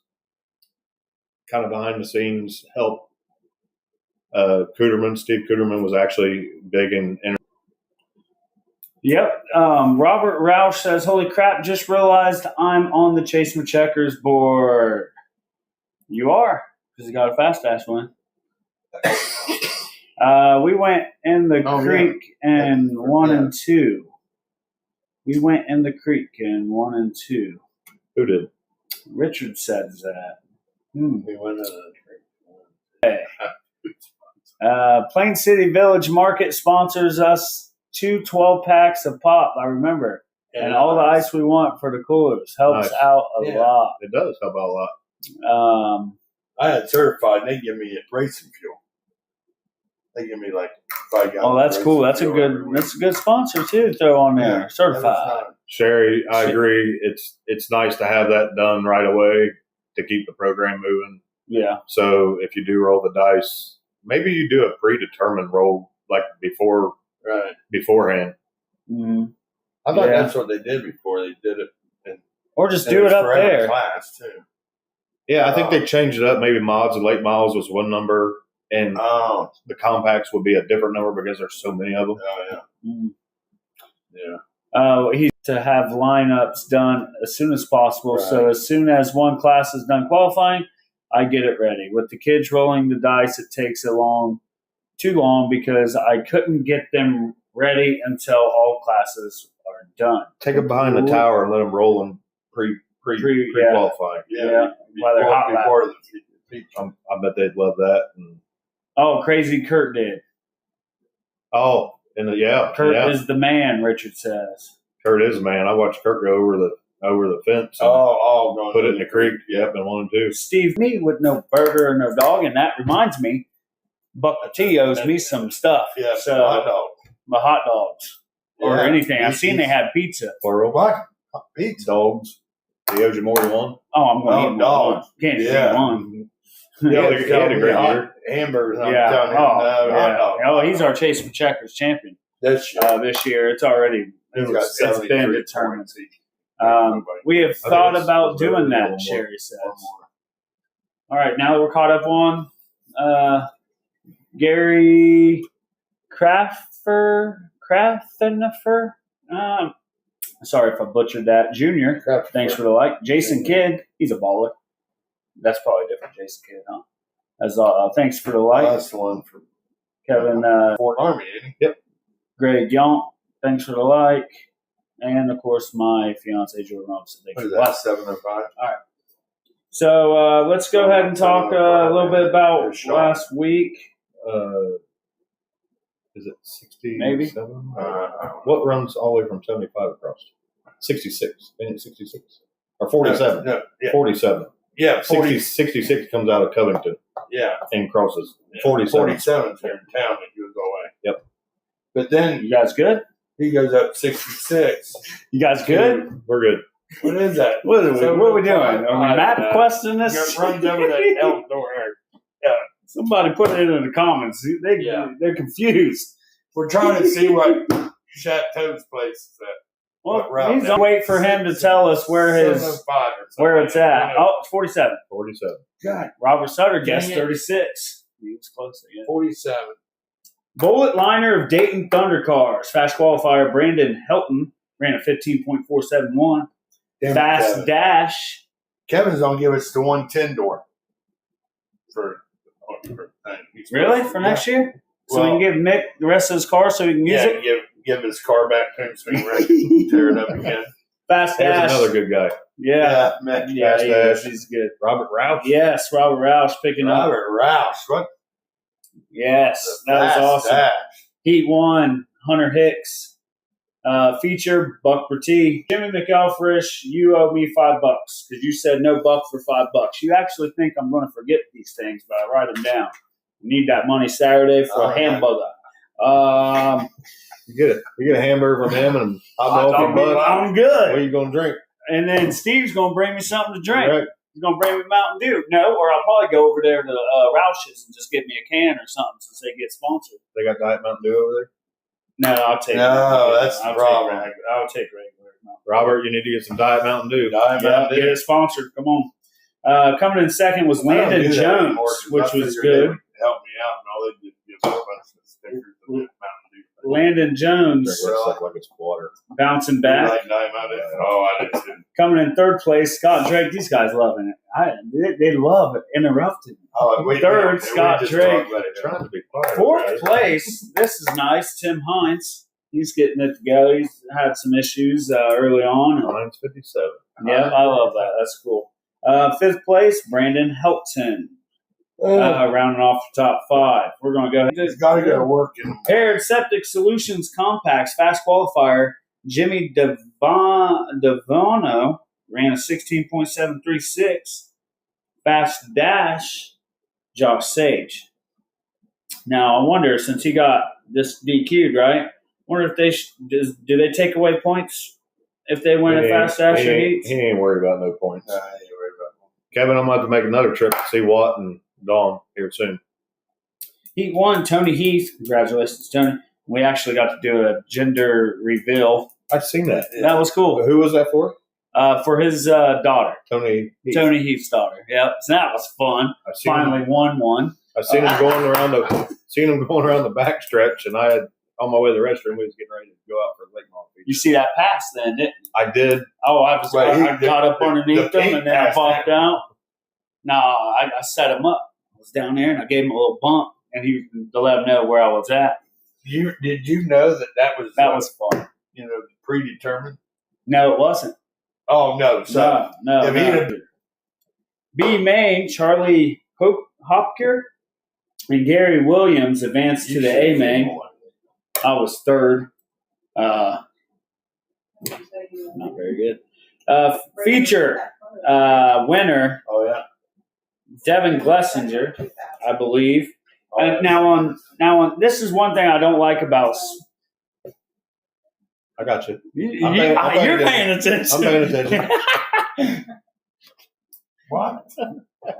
kind of behind the scenes help. Steve Kuderman was actually big in. Yep. Robert Roush says, "Holy crap! Just realized I'm on the Chase My Checkers board." You are, because you got a fast ass one. We went in the creek and 1 and 2. We went in the creek in 1 and 2. Who did? Richard says that. We went in the creek. Hey. Plain City Village Market sponsors us 2 12-packs of pop, I remember. And all the ice we want for the coolers. Helps out a lot. It does help out a lot. I had certified, and they give me racing fuel. They give me like 5 gallons. Oh, that's cool. That's a good sponsor too to throw on there. Yeah, certified. Sherry, I agree. It's nice to have that done right away to keep the program moving. Yeah. So if you do roll the dice, maybe you do a predetermined roll like beforehand. Mm-hmm. I thought that's what they did before. They did it, or just do it up there. Class too. Yeah, I think they changed it up. Maybe mods and late models was one number, and the compacts would be a different number because there's so many of them. Oh yeah. Mm-hmm. Yeah. He's to have lineups done as soon as possible. Right. So as soon as one class is done qualifying, I get it ready. With the kids rolling the dice, it takes too long because I couldn't get them ready until all classes are done. Take them behind the tower and let them roll them pre-qualifying. Yeah. While they're hot lap. I bet they'd love that. Oh, Crazy Kurt did. Oh, Kurt is the man, Richard says. Kurt is the man. I watched Kurt go over the fence. And put it in the creek. Yep, and 1 and 2. Steve, me with no burger and no dog, and that reminds me, Buck T owes me some stuff. Yeah, so hot dogs. My hot dogs or anything. I've seen they have pizza. Plural. What? Pizza? Dogs. He owed you more than one. Oh, I'm going to dog. Can't get one. He had a great year. Hamburgers. He's our Chase for Checkers champion this year. It's already it's been determined. We have thought about doing that, Sherry says. All right, now that we're caught up on Gary Kraftenfer. Sorry if I butchered that. Junior, thanks for the like. Jason Kidd, he's a baller. That's probably different, Jason Kidd, huh? As thanks for the like. That's the one for Kevin Fort Army. Yep. Greg Yount, thanks for the like. And, of course, my fiance, Jordan Robinson. What is that, 705? All right. So let's go ahead and talk a little bit about last week. Is it 60? Maybe. What runs all the way from 75 across? 66. Ain't it 66? Or 47? No, yeah. 47. Yeah, 66 comes out of Covington. Yeah. And crosses. Yeah. 47. 47's here in town that goes away. Yep. But then You guys good? he goes up 66. You guys good? We're good. What is that? What are we doing? Are we map questing this? Runs over that elk door. Yeah. Somebody put it in the comments. They're confused. We're trying to see what Chateau's place is at. Well, he's wait for him to tell us where it's at. Oh, it's 47. 47. God, Robert Sutter guessed 36. He was close again. 47. Bullet liner of Dayton Thunder Cars. Fast qualifier Brandon Helton ran a 15.471. Fast dash. Kevin's going to give us the 110 door. Really? For next year? So we can give Mick the rest of his car so he can use it? Give his car back to him so he can tear it up again. Fast dash. There's another good guy. Yeah. Fast dash. He's good. Robert Roush. Yes, Robert Roush picking up. Robert Roush. What? Yes, that was awesome. Dash. Heat 1, Hunter Hicks. Feature, Buck Bertie. Jimmy McElfresh, you owe me $5 because you said no buck for $5. You actually think I'm going to forget these things, but I write them down. Need that money Saturday for a hamburger. You get a hamburger from him and hot dog from Buck. I'm good. What are you going to drink? And then Steve's going to bring me something to drink. Right. He's going to bring me Mountain Dew. No, or I'll probably go over there to Roush's and just get me a can or something since they get sponsored. They got Diet Mountain Dew over there? No, I'll take that's the problem. I'll take regular. Robert, you need to get some Diet Mountain Dew. Get it sponsored. Come on. Coming in second was Landon Jones, which was good. Help me out, and all they did was give us a bunch of stickers and Mountain Dew. Landon Jones like it's water. Bouncing back. I didn't. Coming in third place, Scott Drake. These guys loving it. They love it. Interrupting. Third, Scott Drake. Trying to be quiet. Fourth place, this is nice. Tim Hines. He's getting it together. He's had some issues early on. Hines 57. Yeah, I love that. That's cool. Fifth place, Brandon Helton. Rounding off the top 5. We're going to go ahead. He's got to go to work. Paired Septic Solutions Compacts Fast Qualifier. Jimmy Devano ran a 16.736. Fast Dash, Josh Sage. Now, I wonder, since he got this DQ'd, right? I wonder if do they take away points if they win a Fast Dash or Heats? He ain't worried about no points. He ain't worried about points. Kevin, I'm about to make another trip to see Watt and Dawn here soon. Heat 1, Tony Heath. Congratulations, Tony. We actually got to do a gender reveal. I've seen that. That was cool. Who was that for? For his daughter. Tony Heath. Tony Heath's daughter. Yeah, so that was fun. Finally won one. I've seen him going around the back stretch, and I had on my way to the restroom. We was getting ready to go out for Lake Mall. You see that pass then, didn't you? I did. Oh, I got up underneath them, and then I popped out. No, I set him up. I was down there, and I gave him a little bump, and to let him know where I was at. Did you know that was fun? Predetermined? No, it wasn't. Oh no! So no. B Main, Charlie Hopker, and Gary Williams advanced to the A Main. I was third. Not very good. Feature winner. Oh yeah. Devin Glessinger, I believe. Now on. This is one thing I don't like about. I got you. You're paying attention. I'm paying attention. What?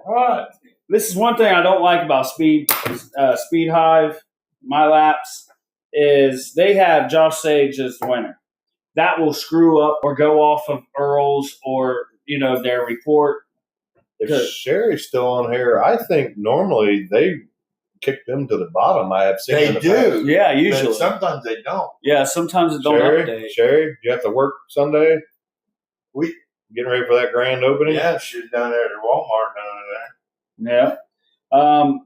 What? This is one thing I don't like about Speed Hive, My Laps, is they have Josh Sage as the winner. That will screw up or go off of Earl's or, their report. If Sherry's still on here, I think normally they kick them to the bottom. I have seen They do. Yeah, usually. But sometimes they don't. Yeah, sometimes it don't update. Sherry, you have to work Sunday? We getting ready for that grand opening? Yeah, she's down there at Walmart down there. Yeah.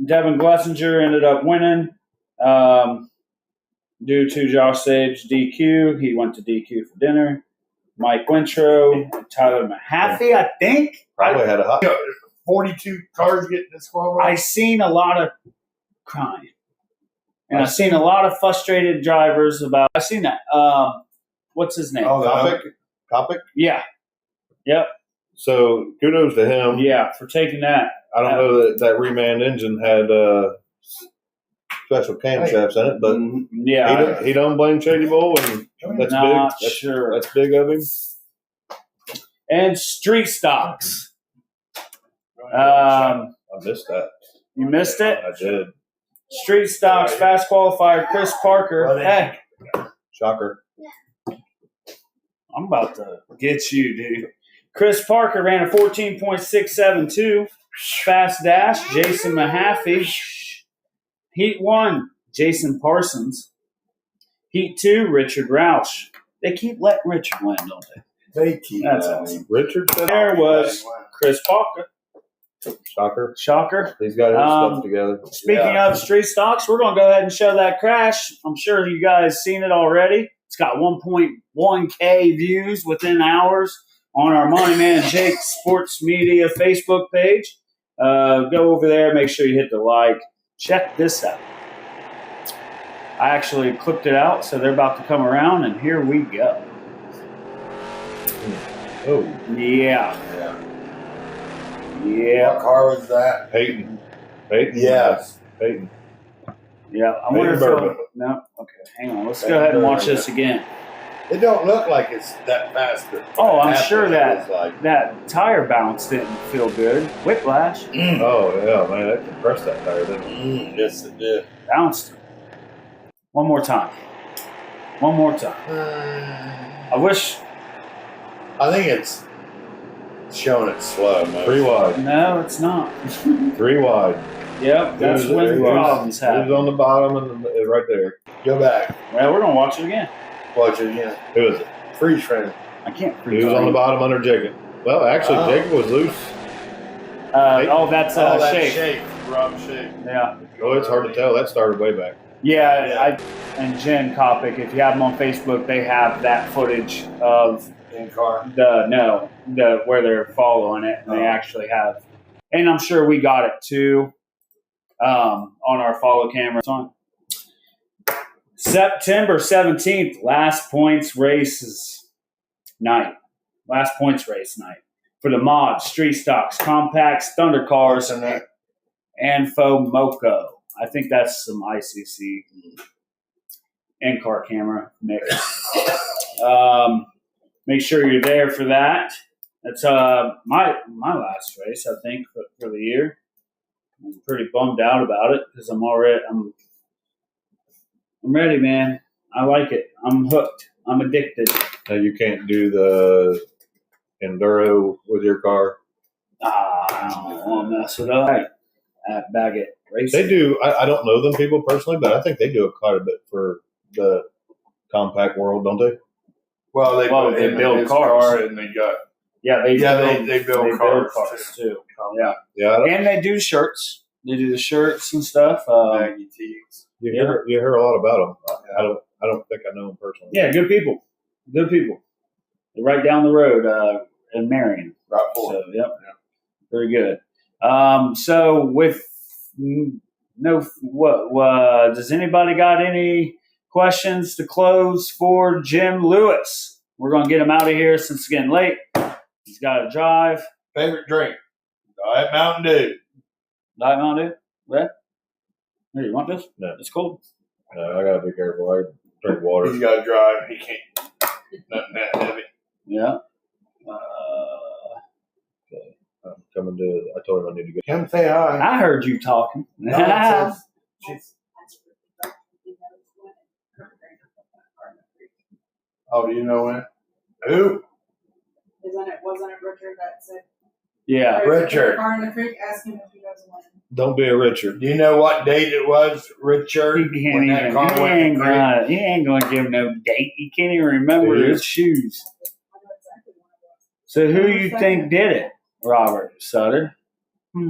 Devin Glessinger ended up winning due to Josh Sage DQ. He went to DQ for dinner. Mike Wintro, Tyler Mahaffey, I think. Probably had a hot. 42 cars getting disqualified. I seen a lot of crying. And I've seen a lot of frustrated drivers about. I've seen that. What's his name? Kopic? Yeah. Yep. So kudos to him. Yeah, for taking that. I don't know that reman engine had special camshafts in it, but he don't blame Shadybowl, and that's not big. Sure. That's big of him. And street stocks. I missed that. You missed it? I did. Street stocks fast qualifier Chris Parker. Hey, shocker! I'm about to get you, dude. Chris Parker ran a 14.672 fast dash. Jason Mahaffey. Heat 1, Jason Parsons. Heat 2, Richard Roush. They keep letting Richard win, don't they? They keep. That's awesome. Richard. There was Chris Parker. Shocker. He's got his stuff together. Speaking of street stocks, we're going to go ahead and show that crash. I'm sure you guys seen it already. It's got 1.1K views within hours on our Money Man Jake Sports Media Facebook page. Go over there. Make sure you hit the like. Check this out. I actually clipped it out, so they're about to come around, and here we go. Oh. Yeah. What car was that? Peyton. Yes. Peyton. Yeah. I wonder if no. Okay, hang on. Let's go ahead and watch this again. It don't look like it's that fast. Oh, I'm sure that tire bounce didn't feel good. Whiplash. Oh, yeah, man. That compressed that tire, didn't it? Yes, it did. Bounced. One more time. I wish. I think it's showing it slow, man. 3 wide. No, it's not. 3 wide. Yep, that's when the problems happen. It was on the bottom and right there. Go back. Well, we're going to watch it again. Watch it again. Who is it? Freeze frame. I can't freeze. He was on the bottom under Jacob. Well, actually, Jacob was loose. That's Shake. Shake. Rob Shake. Yeah. Oh, it's hard to tell. That started way back. Yeah. And Jen Kopic, if you have them on Facebook, they have that footage of in car. Where they're following it, and they actually have. And I'm sure we got it too on our follow camera. It's on. September 17th, last points race night for the mods, street stocks, compacts, thunder cars, and FOMOCO. I think that's some ICC in-car camera mix. Make sure you're there for that. That's my last race, I think, for the year. I'm pretty bummed out about it because I'm ready, man. I like it. I'm hooked. I'm addicted. Now you can't do the enduro with your car. I don't want to mess it up. At Baggett Racing. They do. I don't know them people personally, but I think they do it quite a bit for the compact world, don't they? Well, they build cars, and they got. They build cars too. Yeah. And they do shirts. They do the shirts and stuff. Baggy tees. You hear a lot about them. I don't think I know them personally. Yeah, good people. They're right down the road in Marion. Right forward. So, yep. Very good. So with does anybody got any questions to close for Jim Lewis? We're going to get him out of here since it's getting late. He's got to drive. Favorite drink? Diet Mountain Dew. Diet Mountain Dew? Yeah. Here, you want this? No. It's cold. No, I got to be careful. I drink water. He's got to drive. He can't. Nothing that heavy. Yeah. coming to. I told him I need to get. Come say hi. I heard you talking. No, it says she's- oh, do you know when? Who? Wasn't it Richard that said? Yeah. Richard. Car in the creek, ask him if he knows when. Don't be a Richard. Do you know what date it was, Richard? He can't When even. that car went in the creek? He ain't gonna give no date. He can't even remember Yeah. his shoes. I know exactly when it was. So who you think did it, Robert Sutter? Right,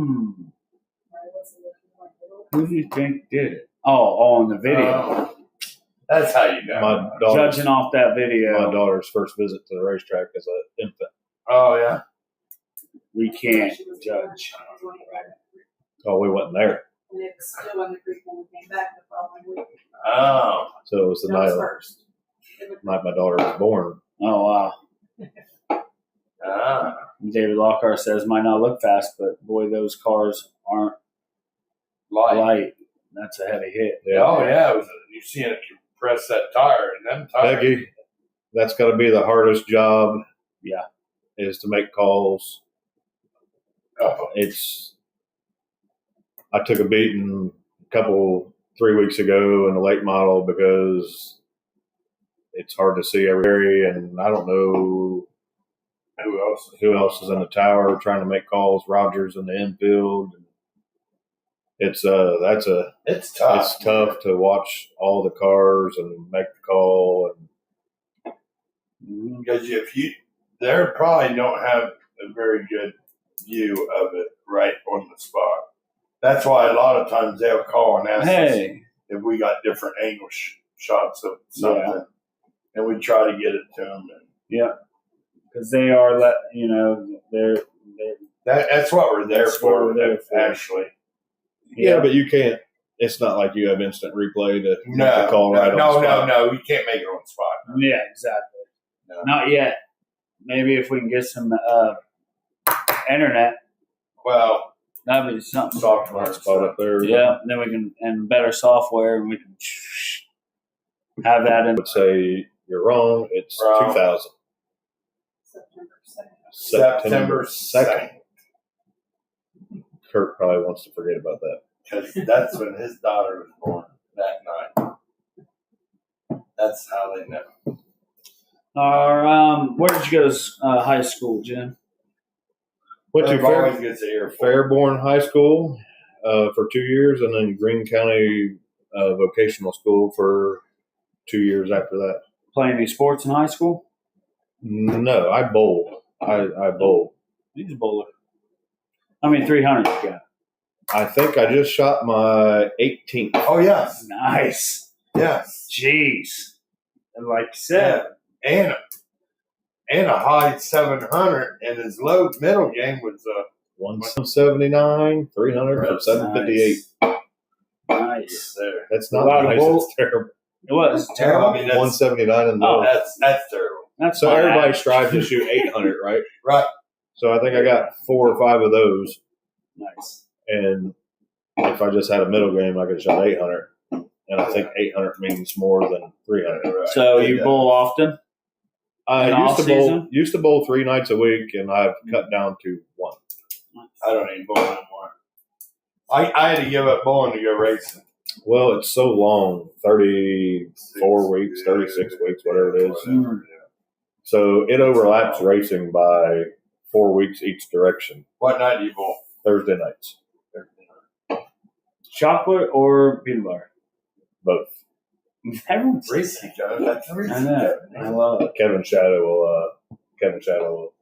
what's the Who do you think did it? Oh, on the video. Oh, that's how you know. My daughter. Judging off that video, My daughter's first visit to the racetrack as an infant. Oh, yeah. we can't judge. Oh, we wasn't there, And it was still in the creek when we came back the following week. Oh. so it was the That was night first. It was- my daughter was born. Oh wow. Ah. David Lockhart says might not look fast, but boy, those cars aren't light. That's a heavy hit. Yeah. Oh, yeah. It was, you seen it compress that tire, and them tires. Becky, that's got to be the hardest job. Yeah. Is to make calls. Oh. I took a beating 3 weeks ago in the late model because it's hard to see every area, and I don't know who else is in the tower trying to make calls. Rogers in the infield. It's tough. It's It's tough to watch all the cars and make the call. And Because they probably don't have a very good view of it right on the spot. That's why a lot of times they'll call and ask us Hey, if we got different angle shots of something, and we try to get it to them. because they are they're That's what we're there That's for. what we're there for. Actually, yeah, but you can't. It's not like you have instant replay to make no, the call right on the spot. no. We can't make it on the spot. yeah, exactly. No. Not yet. Maybe if we can get some internet, Well, that'd be something. software Spot up there. Yeah, then we can and better software, and we can have that I in. would say you're wrong. It's Wrong. 2000. September 2nd, Kurt probably wants to forget about that. because that's when his daughter was born that night. That's how they know. Where did you go to high school, Jim? Went to Always gets the earful. Fairborn High School for 2 years, and then Greene County Vocational School for 2 years after that. Play any sports in high school? No, I bowled. I bowled. He's a bowler. How many 300 you got? I think I just shot my 18th. Oh yes, Nice. yes, Jeez. And like you said, and a high 700, and his low middle game was 179, 300 for 758. nice. there. That's not A lot of nice. bowls. It's terrible. It was I terrible. mean, that's, 179 and Oh, low. that's terrible. That's So fine. everybody strives to shoot 800, right? Right. So I think I got 4 or 5 of those. Nice. And if I just had a middle game, I could shot 800. And I think 800 means more than 300. Right. So you Yeah. bowl often? I In used to bowl 3 nights a week, and I've cut down to 1. I don't even bowl anymore. I had to give up bowling to go racing. Well, it's so long, 34 weeks, 36 weeks, whatever it is. Whatever, yeah. So it overlaps racing by 4 weeks each direction. What night do you bowl? Thursday nights, Chocolate or peanut butter? both. Everyone's Racing, Joe. That's I racing. know. I love it. Kevin Shadow will.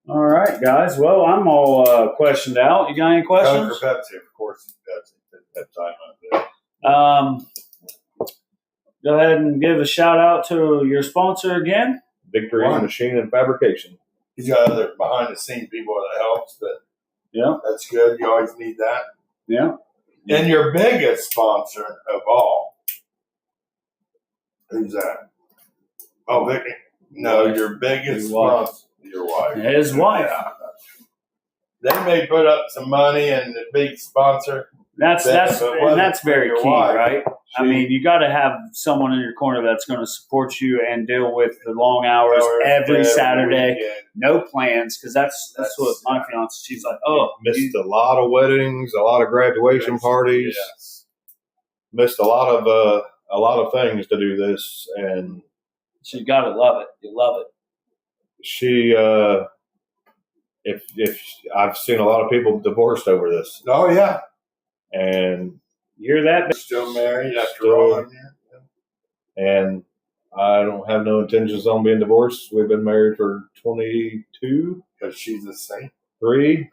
All right, guys. Well, I'm all questioned out. You got any Coke questions? or Pepsi? Of course, it's Pepsi. That time up there. Go ahead and give a shout out to your sponsor again. Victory One. Machine and Fabrication. He's got other behind the scenes people that helps, but Yeah. that's good. You always need that. Yeah. And your biggest sponsor of all, who's that? Oh, Vicky. No, your biggest Your wife. sponsor, your wife. His wife. Yeah. They may put up some money and the big sponsor, That's very key, wife, right? I mean, you got to have someone in your corner that's going to support you and deal with the long hours every Saturday. No plans, because that's what my fiance. She's like, missed a lot of weddings, a lot of graduation parties. Yes. Missed a lot of things to do this, and you got to love it. You love it. She, if I've seen a lot of people divorced over this. Oh yeah. And you hear that? Still married after all of you. And I don't have no intentions on being divorced. We've been married for 22. Because she's the same. 3.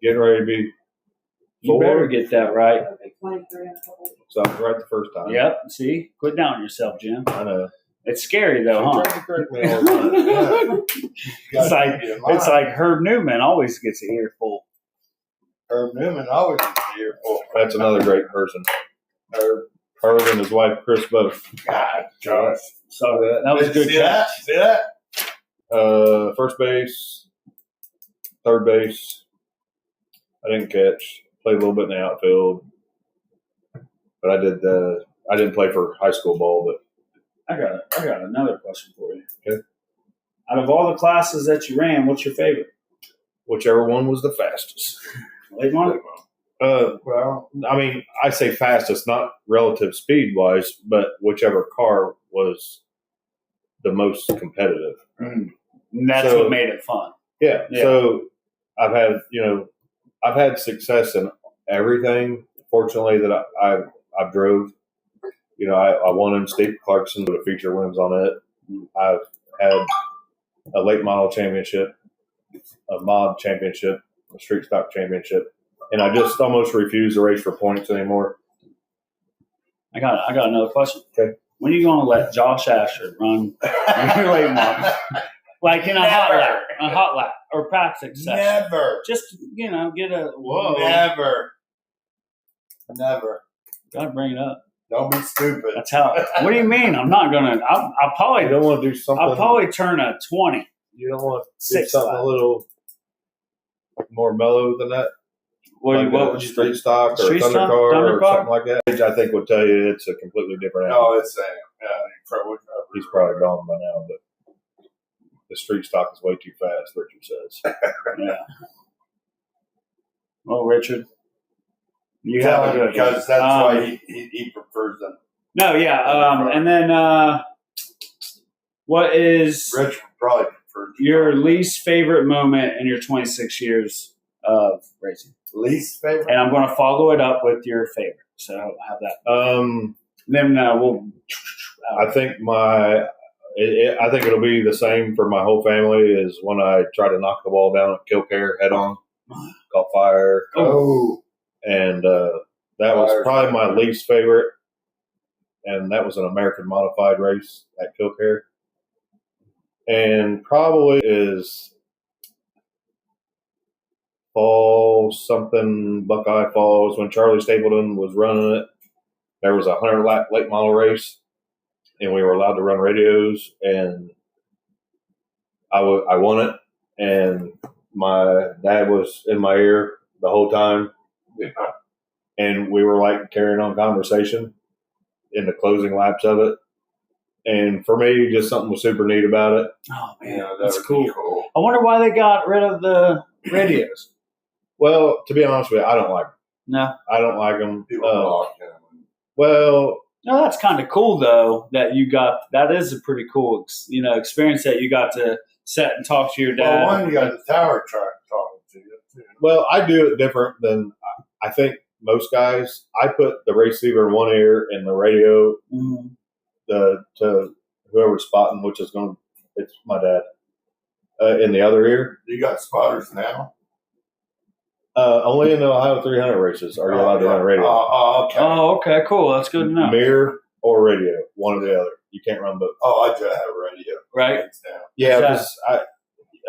Getting ready to be 4. You better get that right. So I was right the first time. Yep. See? Quit down on yourself, Jim. I know. It's scary though, huh? Trying to correct me all the time. It's like Herb Newman always gets an earful. Herb Newman always gets an earful. That's another great person. Herb and his wife Chris both. God, Josh. So that was a good catch. See that? First base, third base. I didn't catch. Played a little bit in the outfield, but I didn't play for high school ball. But I got another question for you. Okay. Out of all the classes that you ran, what's your favorite? Whichever one was the fastest. Late model? Well, I mean, I say fastest, not relative speed wise, but whichever car was the most competitive. Mm. And that's what made it fun. Yeah. So I've had success in everything. Fortunately, that I've drove. You know, I won in Steve Clarkson with a feature wins on it. I've had a late model championship, a mob championship, a street stock championship, and I just almost refuse to race for points anymore. I got another question. Okay. When are you going to let Josh Asher run your late model? Like in a hot lap or practice session? Never. Just, get a whoa. Never. Gotta bring it up. Don't be stupid. That's how. What do you mean? I'm not gonna. I'll probably. You don't want to do something. I'll probably turn a 20. You don't want to do something a little more mellow than that. What would you street stock or street thunder stock, car thunder or car? something like that? I think would tell you it's a completely different animal. No, it's Sam. Yeah, he's probably gone by now, but the street stock is way too fast. Richard says. Yeah. Well, Richard. Because that's why he prefers them. No, yeah. And then what is Rich probably prefers your least favorite moment in your 26 years of racing? Least favorite? And I'm going to follow it up with your favorite. So I'll have that. Then we'll. I think I think it'll be the same for my whole family is when I tried to knock the ball down at Kilcare head on, caught fire. Oh. And that was probably my least favorite. And that was an American modified race at Kilcare. And probably is Buckeye Falls, when Charlie Stapleton was running it. There was a 100-lap late model race, and we were allowed to run radios. And I won it, and my dad was in my ear the whole time. Yeah. And we were like carrying on conversation in the closing laps of it. And for me, just something was super neat about it. Oh, man, that's cool. I wonder why they got rid of the radios. Well, to be honest with you, I don't like them. No. I don't like them. People well, no, that's kind of cool, though, that you got. That is a pretty cool experience that you got to sit and talk to your dad. Well, one, you got the tower truck talking to you, too. Well, I do it different than I think most guys. I put the receiver in one ear and the radio to whoever's spotting, which is it's my dad, in the other ear. You got spotters now? Only in the Ohio 300 races are you allowed to run a radio. Okay. Oh, okay, cool. That's good to know. Mirror or radio, one or the other. You can't run both. Oh, I just have a radio. Right. Yeah, because I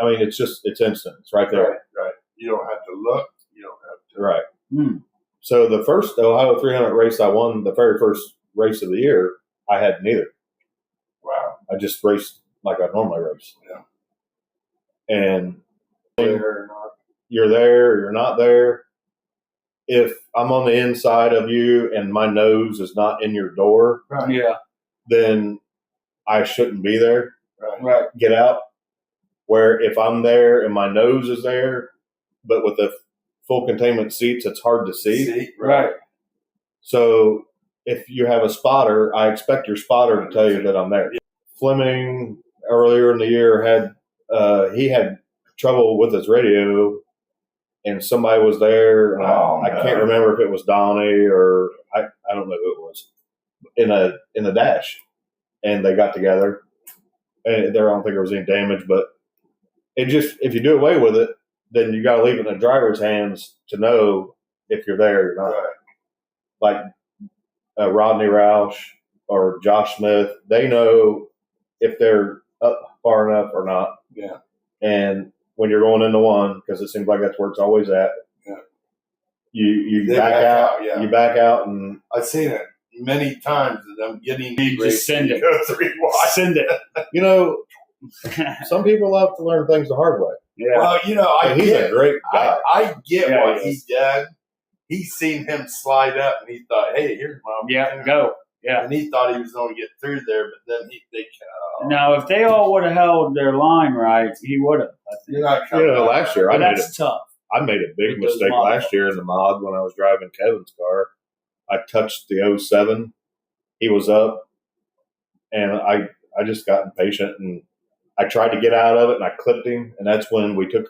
mean, it's instant. It's right there. Right. You don't have to look. You don't have to. Right. Hmm. So the first Ohio 300 race I won, the very first race of the year, I had neither. Wow. I just raced like I normally race. Yeah. And There or not. you're there, you're not there. if I'm on the inside of you and my nose is not in your door, then I shouldn't be there. Right. Get out. Where if I'm there and my nose is there, but with the full containment seats, it's hard to see. Right. So if you have a spotter, I expect your spotter to tell you that I'm there. Fleming earlier in the year he had trouble with his radio, and somebody was there. And I can't remember if it was Donnie or I don't know who it was in a dash, and they got together. And I don't think there was any damage, but it just, if you do away with it, then you got to leave it in the driver's hands to know if you're there or not. Right. Like Rodney Roush or Josh Smith, they know if they're up far enough or not. Yeah. And when you're going into one, because it seems like that's where it's always at, you back out. Yeah. You back out, and I've seen it many times that I'm getting. You just send it. Send it. You know, some people love to learn things the hard way. Yeah. Well, you know, He's a great guy. I get Yeah, what he's done. He's seen him slide up, and he thought, "Hey, here's my opportunity." Go. Yeah. And he thought he was going to get through there, but then Now, if they all would have held their line right, he would have. you're not coming. Last year But that's tough. I made a big With those mistake models. last year in the mod when I was driving Kevin's car. I touched the 07. He was up, and I just got impatient, and I tried to get out of it, and I clipped him, and that's when we took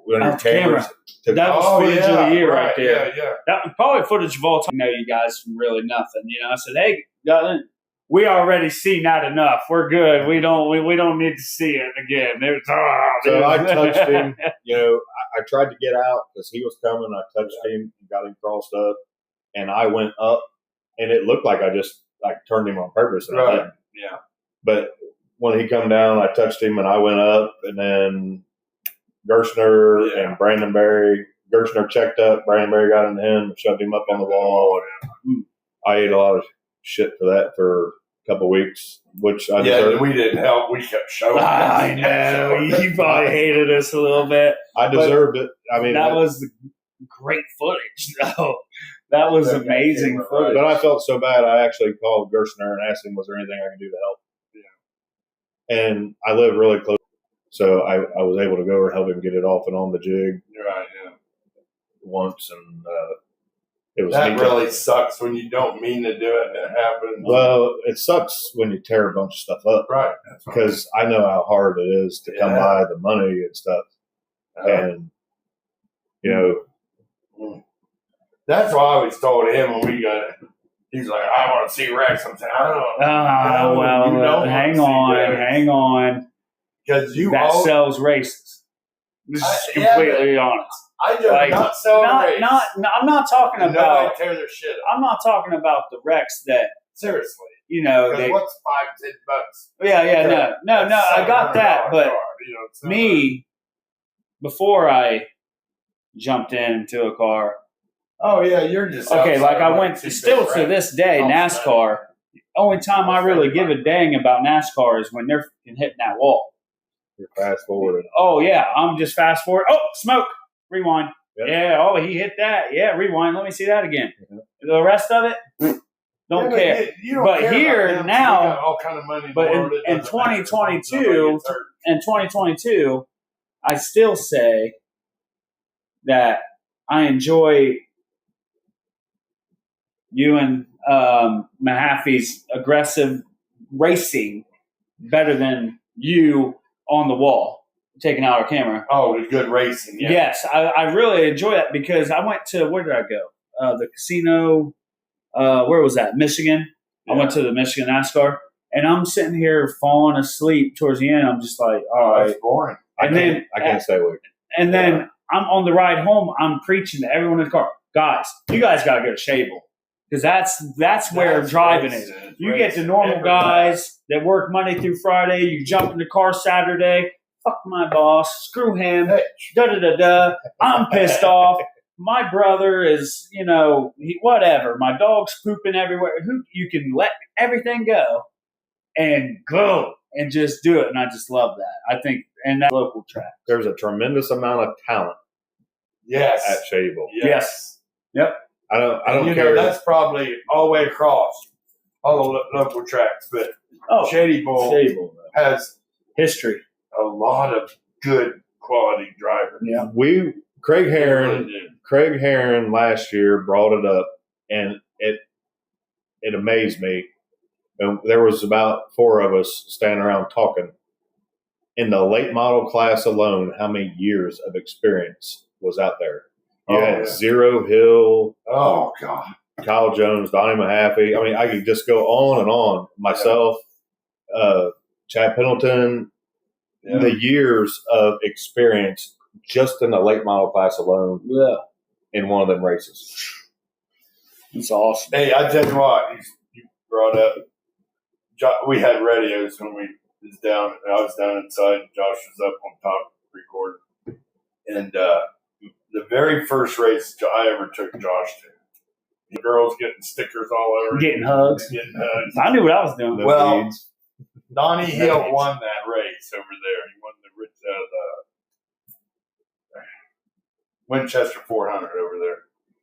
one of your cameras. That was footage of the year right there. Yeah. That was probably footage of all time. I know you guys from really nothing. You know, I said, hey, we already seen that enough. We're good. We don't need to see it again. So I touched him. You know, I tried to get out because he was coming. I touched him and got him crossed up, and I went up, and it looked like I turned him on purpose. And I didn't. Yeah. But when he come down, I touched him, and I went up, and then Gershner and Brandon Berry. Gershner checked up. Brandon Berry got in him and shoved him up on the wall. And I ate a lot of shit for that for a couple of weeks, which I deserved. We didn't help. We kept showing. I know. You probably hated us a little bit. I deserved it. I mean, that was great footage, though. That was amazing footage. But I felt so bad, I actually called Gershner and asked him, was there anything I could do to help? Yeah. And I live really close, so I was able to go over and help him get it off and on the jig. Right, yeah. Once, and it was that really sucks when you don't mean to do it and it happens. Well, it sucks when you tear a bunch of stuff up, right? Because I know how hard it is to come by the money and stuff, and you know. That's why I always told him when we got it. He's like, I want to see Rex. I'm saying, I don't know. Well, hang on. Because that sells races. This is completely honest. I do not sell race. I'm not talking about. Nobody tear their shit up. I'm not talking about the Rex that. Seriously. You know, what's $5-10? Yeah, no. I got that, but me, before I jumped into a car. Oh yeah, you're just okay. Like I went still to this day, NASCAR. Only time I really give a dang about NASCAR is when they're hitting that wall. You're fast forwarding. Oh yeah, I'm just fast forward. Oh, smoke. Rewind. Yep. Yeah. Oh, he hit that. Yeah. Rewind. Let me see that again. Mm-hmm. The rest of it, don't care. You don't but care here about them, now, all kind of money. But in 2022, I still say that I enjoy you and Mahaffey's aggressive racing better than you on the wall taking out our camera. Oh, the good racing. Yeah. Yes, I really enjoy that because I went to, where did I go? The casino, where was that? Michigan. Yeah. I went to the Michigan NASCAR, and I'm sitting here falling asleep towards the end. I'm just like, all right. That's boring. I can't stay awake. And then I'm on the ride home. I'm preaching to everyone in the car, guys, you guys got to go to Shadybowl. Because that's where driving is. You get the normal guys that work Monday through Friday. You jump in the car Saturday. Fuck my boss. Screw him. Da-da-da-da. I'm pissed off. My brother is, whatever. My dog's pooping everywhere. You can let everything go and just do it. And I just love that. I think, and that local track. There's a tremendous amount of talent. Yes. At Shadybowl. Yes. Yep. I don't care. That's probably all the way across all the local tracks, but Shadybowl has history. A lot of good quality drivers. Yeah. Craig Heron last year brought it up, and it amazed me. And there was about 4 of us standing around talking. In the late model class alone, how many years of experience was out there? You had Zero Hill. Oh, God. Kyle Jones, Donnie Mahaffey. I mean, I could just go on and on. Myself, Chad Pendleton, the years of experience just in the late model class alone in one of them races. It's awesome. Hey, I tell you what, you brought up, we had radios when I was down inside, Josh was up on top recording. And the very first race I ever took Josh to, the girls getting stickers all over. Getting hugs. I knew what I was doing. Well, Donnie Hill won that race over there. He won the Winchester 400 over there.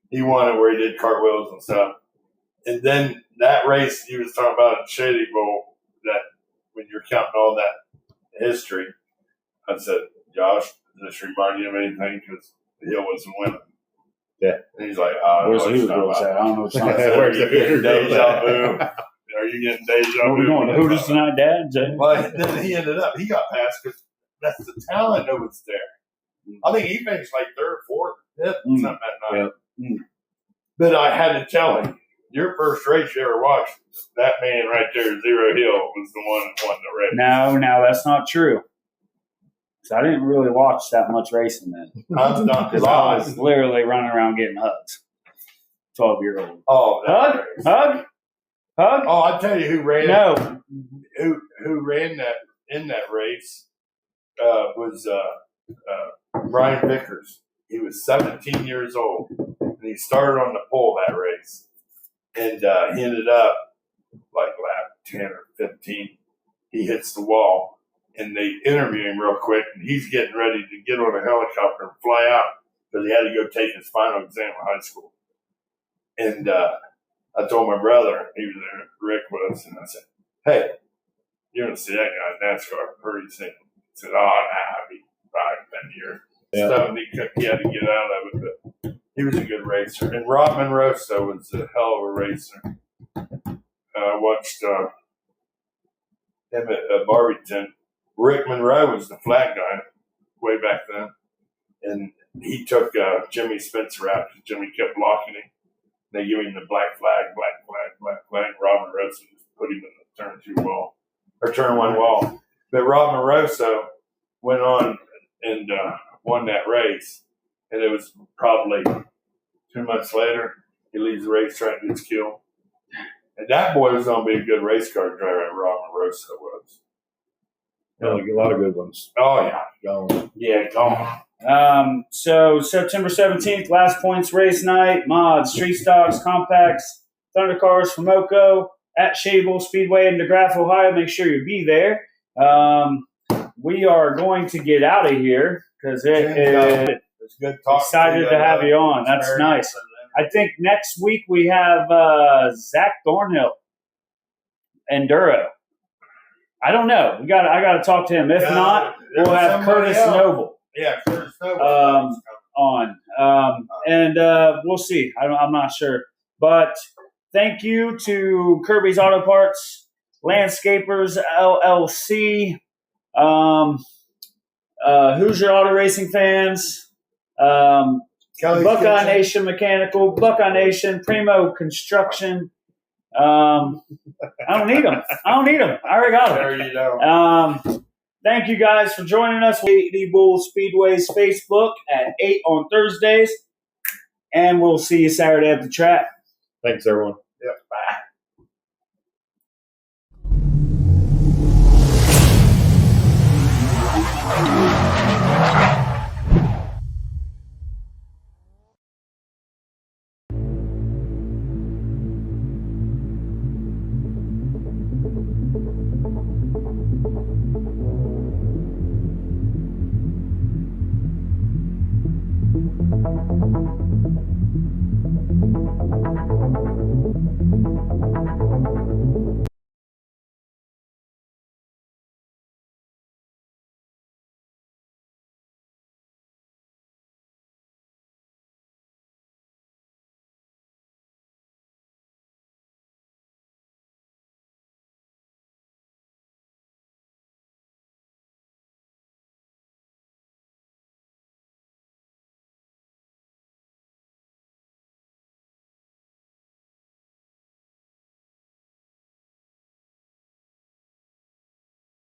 He won it where he did cartwheels and stuff. And then that race he was talking about at Shadybowl, that when you're counting all that history, I said, Josh, does this remind you of anything? Because Hill wasn't winning. Yeah. And he's like, where's the Hooters at? I don't know what you're talking about. Are you getting deja vu? Are you getting deja vu? Are we going to Hooters tonight, Dad? Well, then he ended up, he got passed because that's the talent that was there. I think he finished like 3rd or 4th, 5th, something that night. Yeah. But I had to tell him, your first race you ever watched, that man right there, Zero Hill, was the one that won the race. No, that's not true. So I didn't really watch that much racing then. I'm not because I was literally running around getting hugs. 12-year-old. Oh, hug. Oh, I'll tell you who ran. No, who ran that in that race was Brian Vickers. He was 17 years old, and he started on the pole that race, and he ended up like lap 10 or 15. He hits the wall. And they interview him real quick, and he's getting ready to get on a helicopter and fly out because he had to go take his final exam in high school. And I told my brother, he was there, Rick was, and I said, hey, you're going to see that guy in NASCAR pretty soon. He said, I'll be 5-10 years. Stuff, and he had to get out of it, but he was a good racer. And Rob Monroso was a hell of a racer. I watched him at Barberton. Rick Monroe was the flag guy way back then, and he took Jimmy Spencer out because Jimmy kept blocking him. They gave him the black flag. Rob Monroso just put him in the turn 1 wall. But Rob Monroso went on and won that race, and it was probably 2 months later he leaves the racetrack and gets killed. And that boy was going to be a good race car driver. Rob Monroso was. A lot of good ones. Oh, yeah. Gone. Yeah, gone. So September 17th, last points race night, mods, street stocks, compacts, Thunder Cars from Moco at Shadybowl Speedway in DeGraff, Ohio. Make sure you be there. We are going to get out of here because it's good talk. Excited to have you on. That's nice. I think next week we have Zach Thornhill, Enduro. I don't know. I got to talk to him. If not, we'll have Curtis Noble. Yeah, Curtis Noble on, and we'll see. I'm not sure, but thank you to Kirby's Auto Parts, Landscapers LLC, Hoosier Auto Racing Fans, Buckeye Nation Mechanical, Buckeye Nation, Primo Construction. I don't need them. I already got them. There you go. Thank you guys for joining us. Shadybowl Speedway's Facebook at 8 on Thursdays, and we'll see you Saturday at the track. Thanks, everyone. Yep. Bye.